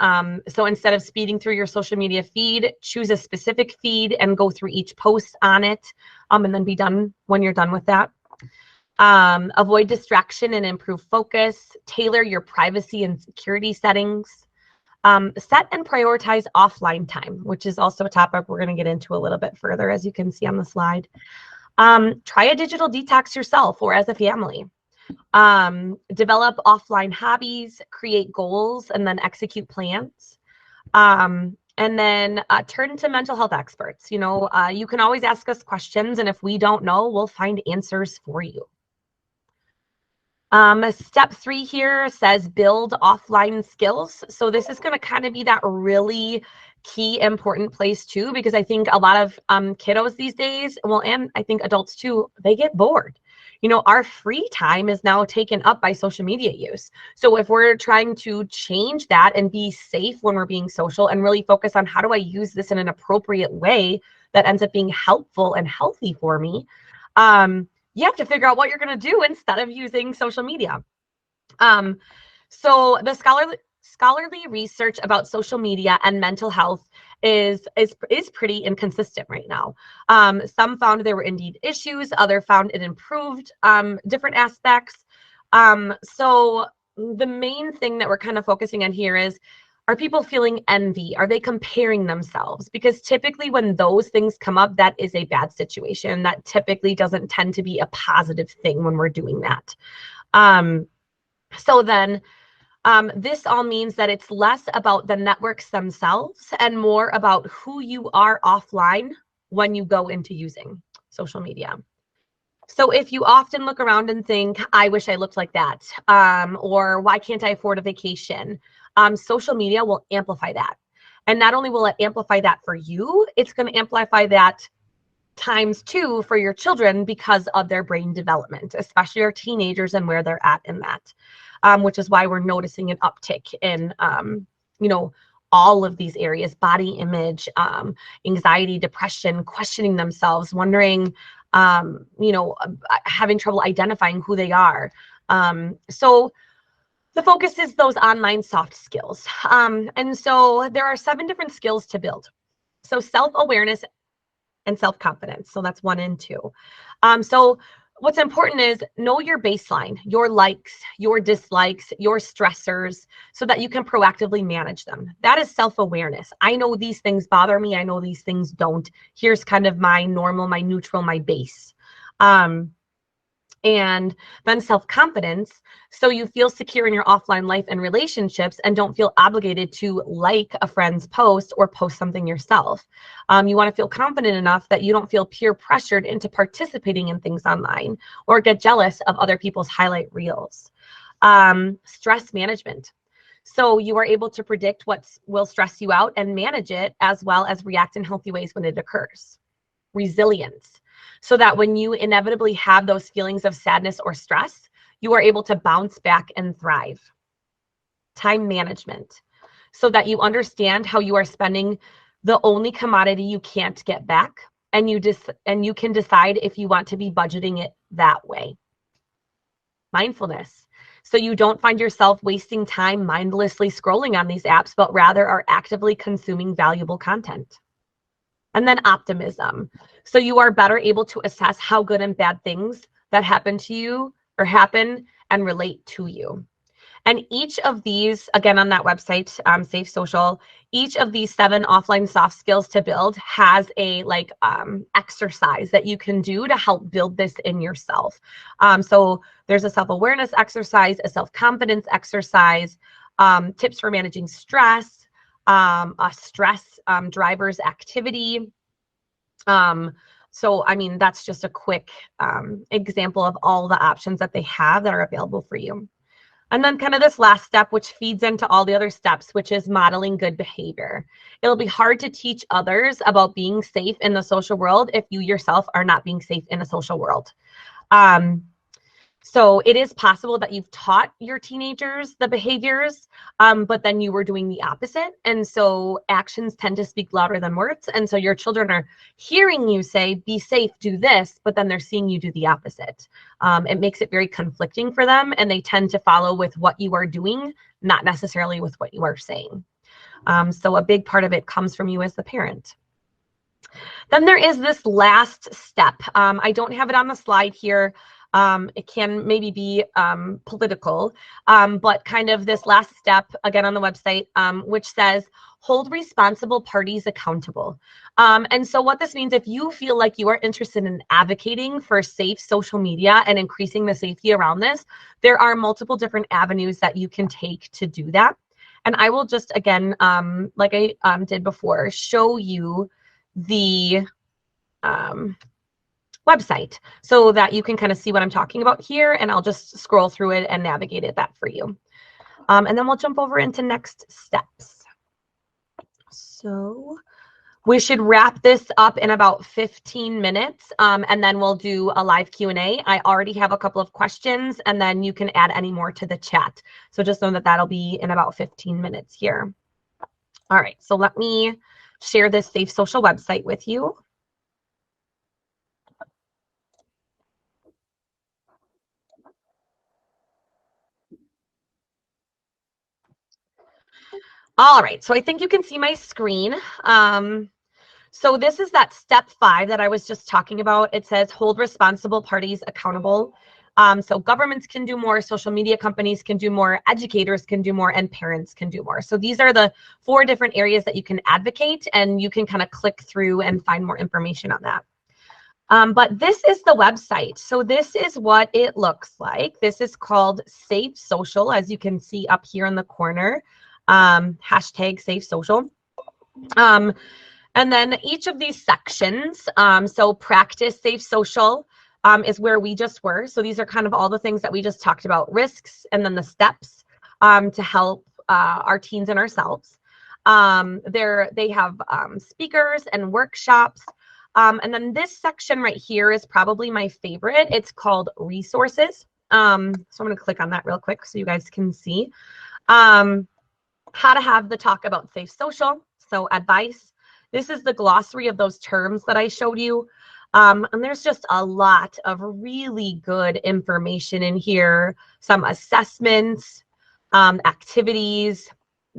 So instead of speeding through your social media feed, choose a specific feed and go through each post on it, and then be done when you're done with that. Avoid distraction and improve focus. Tailor your privacy and security settings. Set and prioritize offline time, which is also a topic we're going to get into a little bit further, as you can see on the slide. Try a digital detox yourself or as a family. Develop offline hobbies, create goals, and then execute plans. And then turn to mental health experts. You can always ask us questions, and if we don't know, we'll find answers for you. Step 3 here says build offline skills. So this is going to kind of be that really key important place too, because I think a lot of kiddos these days, well, and I think adults too, they get bored. Our free time is now taken up by social media use. So if we're trying to change that and be safe when we're being social and really focus on how do I use this in an appropriate way that ends up being helpful and healthy for me, you have to figure out what you're going to do instead of using social media. So the scholarly research about social media and mental health is pretty inconsistent right now. Some found there were indeed issues, others found it improved different aspects. So the main thing that we're kind of focusing on here is, are people feeling envy? Are they comparing themselves? Because typically when those things come up, that is a bad situation. That typically doesn't tend to be a positive thing when we're doing that. So then this all means that it's less about the networks themselves and more about who you are offline when you go into using social media. So if you often look around and think, I wish I looked like that, or why can't I afford a vacation? Social media will amplify that. And not only will it amplify that for you, it's going to amplify that times 2 for your children because of their brain development, especially our teenagers and where they're at in that, which is why we're noticing an uptick in, all of these areas: body image, anxiety, depression, questioning themselves, wondering, having trouble identifying who they are. So the focus is those online soft skills. And so there are 7 different skills to build. So self-awareness and self-confidence. So that's 1 and 2. So what's important is know your baseline, your likes, your dislikes, your stressors, so that you can proactively manage them. That is self-awareness. I know these things bother me. I know these things don't. Here's kind of my normal, my neutral, my base. And then self-confidence, so you feel secure in your offline life and relationships and don't feel obligated to like a friend's post or post something yourself. You want to feel confident enough that you don't feel peer pressured into participating in things online or get jealous of other people's highlight reels. Stress management. So you are able to predict what will stress you out and manage it, as well as react in healthy ways when it occurs. Resilience. So that when you inevitably have those feelings of sadness or stress, you are able to bounce back and thrive. Time management. So that you understand how you are spending the only commodity you can't get back, and you can decide if you want to be budgeting it that way. Mindfulness. So you don't find yourself wasting time mindlessly scrolling on these apps, but rather are actively consuming valuable content. And then optimism. So you are better able to assess how good and bad things that happen to you or happen and relate to you. And each of these, again, on that website, Safe Social, each of these 7 offline soft skills to build has a exercise that you can do to help build this in yourself. So there's a self-awareness exercise, a self-confidence exercise, tips for managing stress, a stress drivers activity. So, I mean, that's just a quick example of all the options that they have that are available for you. And then kind of this last step, which feeds into all the other steps, which is modeling good behavior. It'll be hard to teach others about being safe in the social world if you yourself are not being safe in a social world. So it is possible that you've taught your teenagers the behaviors, but then you were doing the opposite. And so actions tend to speak louder than words. And so your children are hearing you say, be safe, do this, but then they're seeing you do the opposite. It makes it very conflicting for them, and they tend to follow with what you are doing, not necessarily with what you are saying. So a big part of it comes from you as the parent. Then there is this last step. I don't have it on the slide here. It can maybe be political, but kind of this last step, again, on the website, which says, hold responsible parties accountable. And so what this means, if you feel like you are interested in advocating for safe social media and increasing the safety around this, there are multiple different avenues that you can take to do that. And I will just, again, like I did before, show you the website so that you can kind of see what I'm talking about here, and I'll just scroll through it and navigate it that for you. And then we'll jump over into next steps. So we should wrap this up in about 15 minutes, and then we'll do a live Q&A. I already have a couple of questions, and then you can add any more to the chat. So just know that that'll be in about 15 minutes here. All right, so let me share this Safe Social website with you. All right, so I think you can see my screen. So this is that step 5 that I was just talking about. It says hold responsible parties accountable. So governments can do more, social media companies can do more, educators can do more, and parents can do more. So these are the 4 different areas that you can advocate, and you can kind of click through and find more information on that. But this is the website. So this is what it looks like. This is called Safe Social, as you can see up here in the corner. Hashtag Safe Social. And then each of these sections, so practice safe social is where we just were. So these are kind of all the things that we just talked about, risks, and then the steps to help our teens and ourselves. They have speakers and workshops. And then this section right here is probably my favorite. It's called resources. So I'm going to click on that real quick so you guys can see. How to have the talk about safe social, so advice. This is the glossary of those terms that I showed you. And there's just a lot of really good information in here some assessments, activities,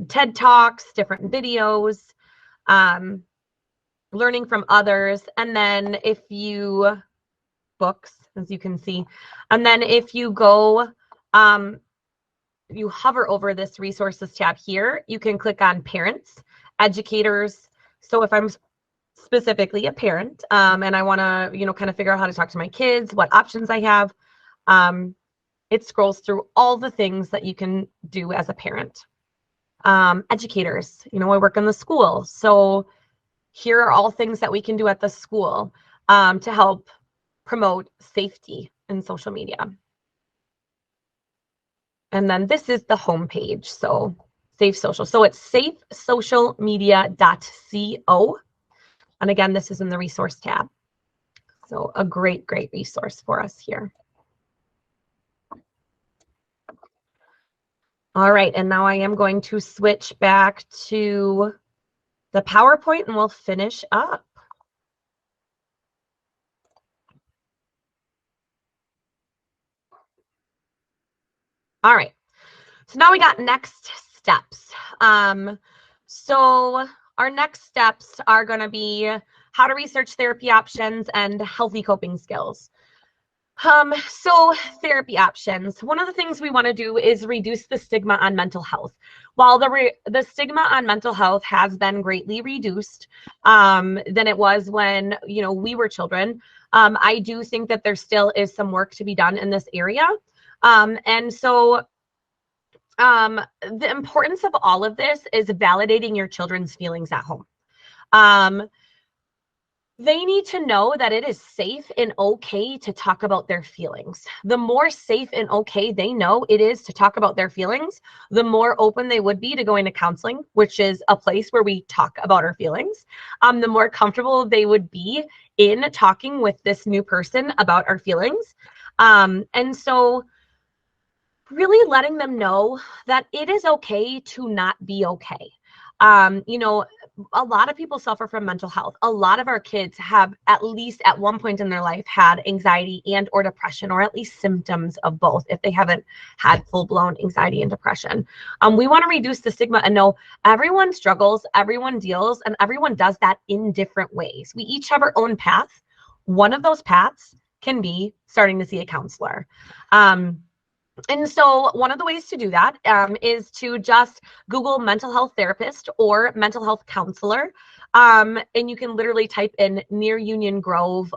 TED Talks, different videos, learning from others. And then if you, books, as you can see, and then if you go, you hover over this resources tab here, you can click on parents, educators. So if I'm specifically a parent and I want to, kind of figure out how to talk to my kids, what options I have, it scrolls through all the things that you can do as a parent. Educators, I work in the school. So here are all things that we can do at the school to help promote safety in social media. And then this is the home page. So Safe Social. So it's safesocialmedia.co. And again, this is in the resource tab. So a great, great resource for us here. All right, and now I am going to switch back to the PowerPoint and we'll finish up. All right, so now we got next steps. So our next steps are going to be how to research therapy options and healthy coping skills. So therapy options. One of the things we want to do is reduce the stigma on mental health. While the stigma on mental health has been greatly reduced than it was when, we were children, I do think that there still is some work to be done in this area. And so the importance of all of this is validating your children's feelings at home. They need to know that it is safe and okay to talk about their feelings. The more safe and okay they know it is to talk about their feelings, the more open they would be to going to counseling, which is a place where we talk about our feelings. The more comfortable they would be in talking with this new person about our feelings. And so really letting them know that it is okay to not be okay. A lot of people suffer from mental health. A lot of our kids have, at least at one point in their life, had anxiety and or depression, or at least symptoms of both if they haven't had full-blown anxiety and depression. We want to reduce the stigma and know everyone struggles, everyone deals, and everyone does that in different ways. We each have our own path. One of those paths can be starting to see a counselor. And so one of the ways to do that is to just Google mental health therapist or mental health counselor. And you can literally type in near Union Grove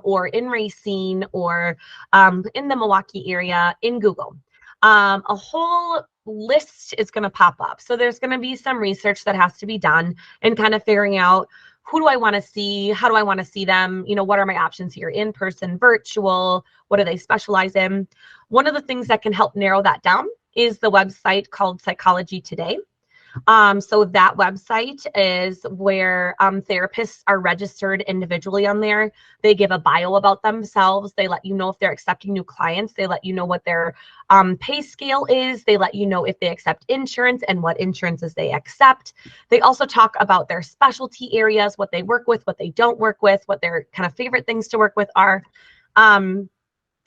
or in Racine or in the Milwaukee area in Google. A whole list is going to pop up. So there's going to be some research that has to be done and kind of figuring out, who do I want to see? How do I want to see them? What are my options here? In person, virtual, what do they specialize in? One of the things that can help narrow that down is the website called Psychology Today. So that website is where therapists are registered individually on there. They give a bio about themselves. They let you know if they're accepting new clients. They let you know what their pay scale is. They let you know if they accept insurance and what insurances they accept. They also talk about their specialty areas, what they work with, what they don't work with, what their kind of favorite things to work with are.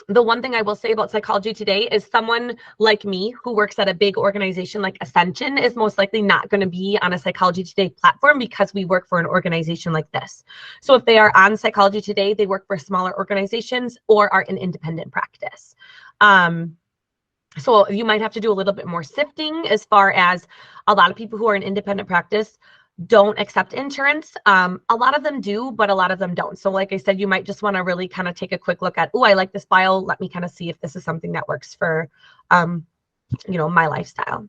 The one thing I will say about Psychology Today is someone like me who works at a big organization like Ascension is most likely not going to be on a Psychology Today platform because we work for an organization like this. So if they are on Psychology Today, they work for smaller organizations or are in independent practice. So you might have to do a little bit more sifting as far as a lot of people who are in independent practice don't accept insurance. A lot of them do, but a lot of them don't. So like I said, you might just want to really kind of take a quick look at, oh, I like this file. Let me kind of see if this is something that works for, my lifestyle.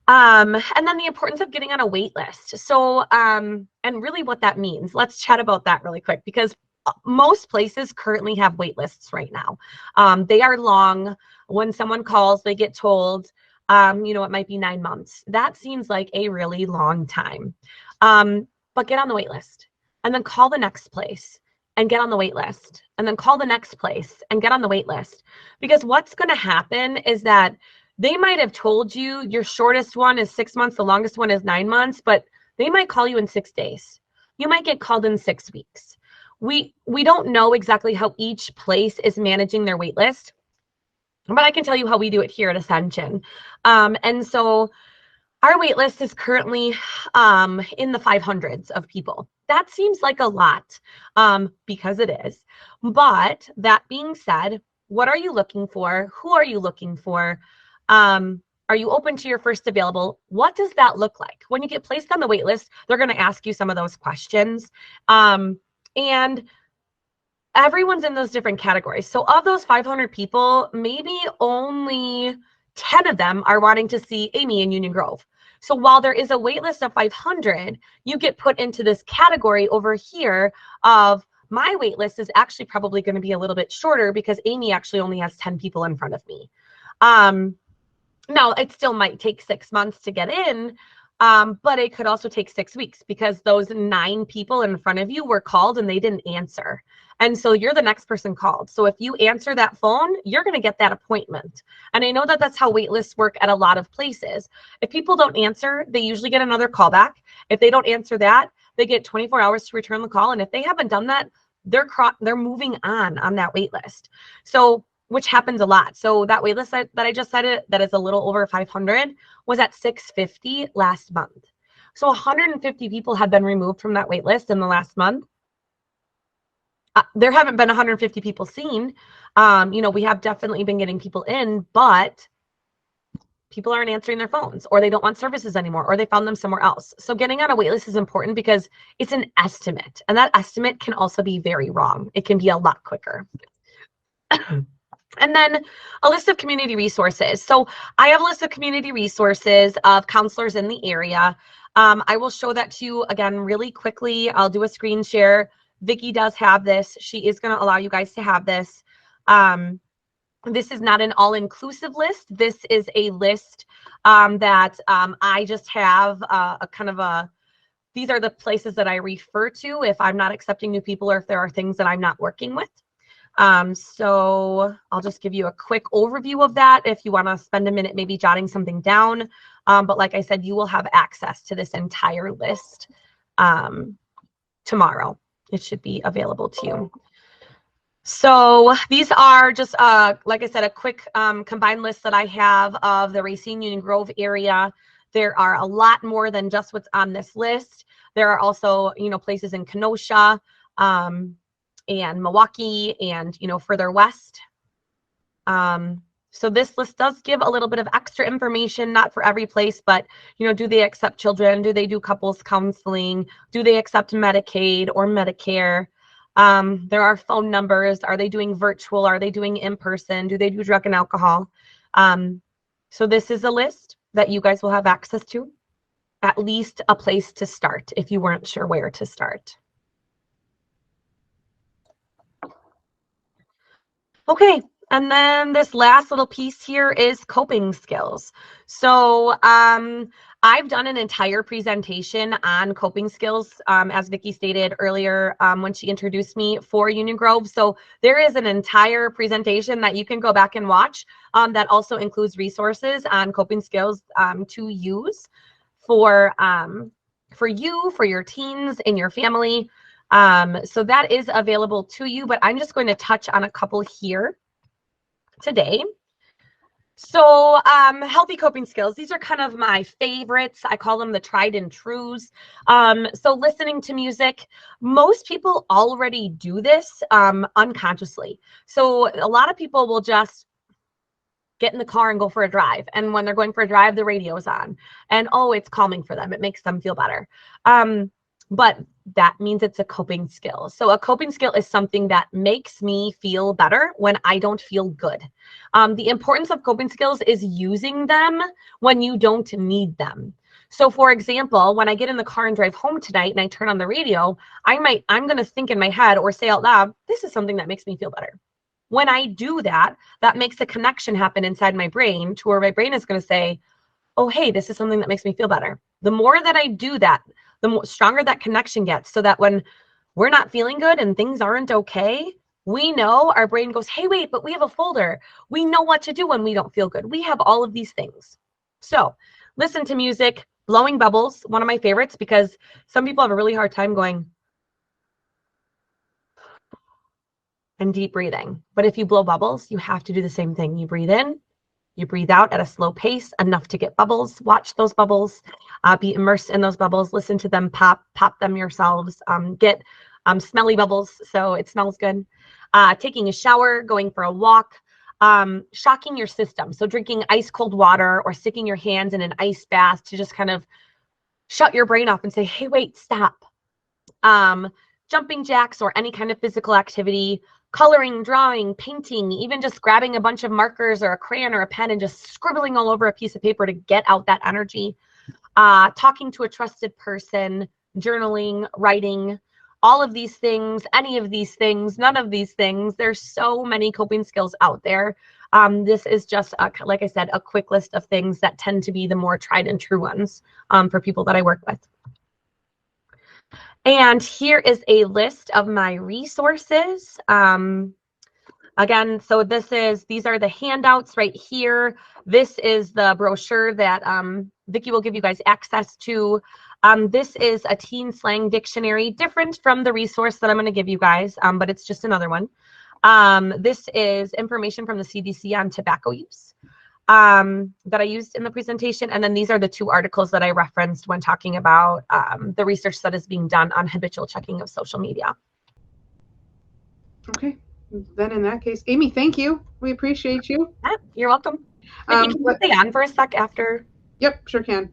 And then the importance of getting on a wait list. So, and really what that means, let's chat about that really quick, because most places currently have wait lists right now. They are long. When someone calls, they get told, it might be 9 months. That seems like a really long time. But get on the wait list and then call the next place and get on the wait list and then call the next place and get on the wait list. Because what's going to happen is that they might have told you your shortest one is 6 months, the longest one is 9 months, but they might call you in 6 days. You might get called in 6 weeks. We don't know exactly how each place is managing their wait list. but I can tell you how we do it here at Ascension. And so our wait list is currently in the 500s of people. That seems like a lot because it is. But that being said, what are you looking for? Who are you looking for? Are you open to your first available? What does that look like? When you get placed on the wait list, they're going to ask you some of those questions. And everyone's in those different categories. So of those 500 people, maybe only 10 of them are wanting to see Amy in Union Grove. So while there is a wait list of 500, you get put into this category over here of my wait list is actually probably going to be a little bit shorter because Amy actually only has 10 people in front of me. Now, it still might take 6 months to get in, but it could also take 6 weeks because those 9 people in front of you were called and they didn't answer. And so you're the next person called. So if you answer that phone, you're going to get that appointment. And I know that that's how wait lists work at a lot of places. If people don't answer, they usually get another call back. If they don't answer that, they get 24 hours to return the call. And if they haven't done that, they're moving on that wait list. So which happens a lot. So that wait list that I just said that is a little over 500 was at 650 last month. So 150 people have been removed from that wait list in the last month. There haven't been 150 people seen. We have definitely been getting people in, but people aren't answering their phones or they don't want services anymore or they found them somewhere else. So getting on a wait list is important because it's an estimate, and that estimate can also be very wrong. It can be a lot quicker. And then a list of community resources. So I have a list of community resources of counselors in the area. I will show that to you again really quickly. I'll do a screen share. Vicki does have this. She is going to allow you guys to have this. This is not an all-inclusive list. This is a list that I just have a kind of a, these are the places that I refer to if I'm not accepting new people or if there are things that I'm not working with. So I'll just give you a quick overview of that if you want to spend a minute maybe jotting something down. But like I said, you will have access to this entire list tomorrow. It should be available to you. So these are just, like I said, a quick combined list that I have of the Racine Union Grove area. There are a lot more than just what's on this list. There are also, places in Kenosha, and Milwaukee and, further west. So this list does give a little bit of extra information, not for every place, but, do they accept children? Do they do couples counseling? Do they accept Medicaid or Medicare? There are phone numbers. Are they doing virtual? Are they doing in person? Do they do drug and alcohol? So this is a list that you guys will have access to, at least a place to start if you weren't sure where to start. Okay, and then this last little piece here is coping skills. So I've done an entire presentation on coping skills, as Vicki stated earlier when she introduced me for Union Grove. So there is an entire presentation that you can go back and watch that also includes resources on coping skills to use for you, for your teens, and your family. So that is available to you, but I'm just going to touch on a couple here today. So healthy coping skills, these are kind of my favorites. I call them the tried and trues. So listening to music, most people already do this unconsciously. So a lot of people will just get in the car and go for a drive. And when they're going for a drive, the radio is on. And oh, it's calming for them. It makes them feel better. But that means it's a coping skill. So a coping skill is something that makes me feel better when I don't feel good. The importance of coping skills is using them when you don't need them. So for example, when I get in the car and drive home tonight and I turn on the radio, I'm going to think in my head or say out loud, this is something that makes me feel better. When I do that, that makes a connection happen inside my brain to where my brain is going to say, oh, hey, this is something that makes me feel better. The more that I do that, the more stronger that connection gets, so that when we're not feeling good and things aren't okay, we know, our brain goes, hey, wait, but we have a folder. We know what to do when we don't feel good. We have all of these things. So listen to music, blowing bubbles, one of my favorites, because some people have a really hard time going. and deep breathing. But if you blow bubbles, you have to do the same thing. You breathe in, you breathe out at a slow pace, enough to get bubbles. Watch those bubbles, be immersed in those bubbles, listen to them pop them yourselves, get smelly bubbles so it smells good. Taking a shower, going for a walk, shocking your system. So drinking ice cold water or sticking your hands in an ice bath to just kind of shut your brain off and say, hey, wait, stop. Jumping jacks or any kind of physical activity, coloring, drawing, painting, even just grabbing a bunch of markers or a crayon or a pen and just scribbling all over a piece of paper to get out that energy. Talking to a trusted person, journaling, writing, all of these things, any of these things, none of these things. There's so many coping skills out there. This is just, like I said, a quick list of things that tend to be the more tried and true ones for people that I work with. And here is a list of my resources. Again, so these are the handouts right here. This is the brochure that Vicki will give you guys access to. This is a teen slang dictionary, different from the resource that I'm going to give you guys, but it's just another one. This is information from the CDC on tobacco use that I used in the presentation. And then these are the two articles that I referenced when talking about the research that is being done on habitual checking of social media. Okay. Then in that case, Amy, thank you. We appreciate you. Yeah, you're welcome. Can you stay on for a sec after? Yep, sure can.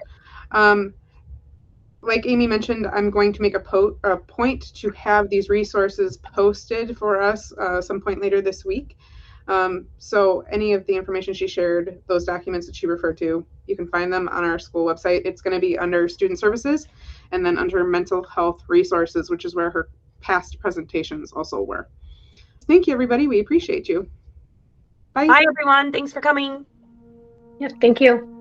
Like Amy mentioned, I'm going to make a point to have these resources posted for us some point later this week. So any of the information she shared, those documents that she referred to, you can find them on our school website. It's going to be under student services and then under mental health resources, which is where her past presentations also were. Thank you, everybody. We appreciate you. Bye. Bye, everyone. Thanks for coming. Yep, thank you.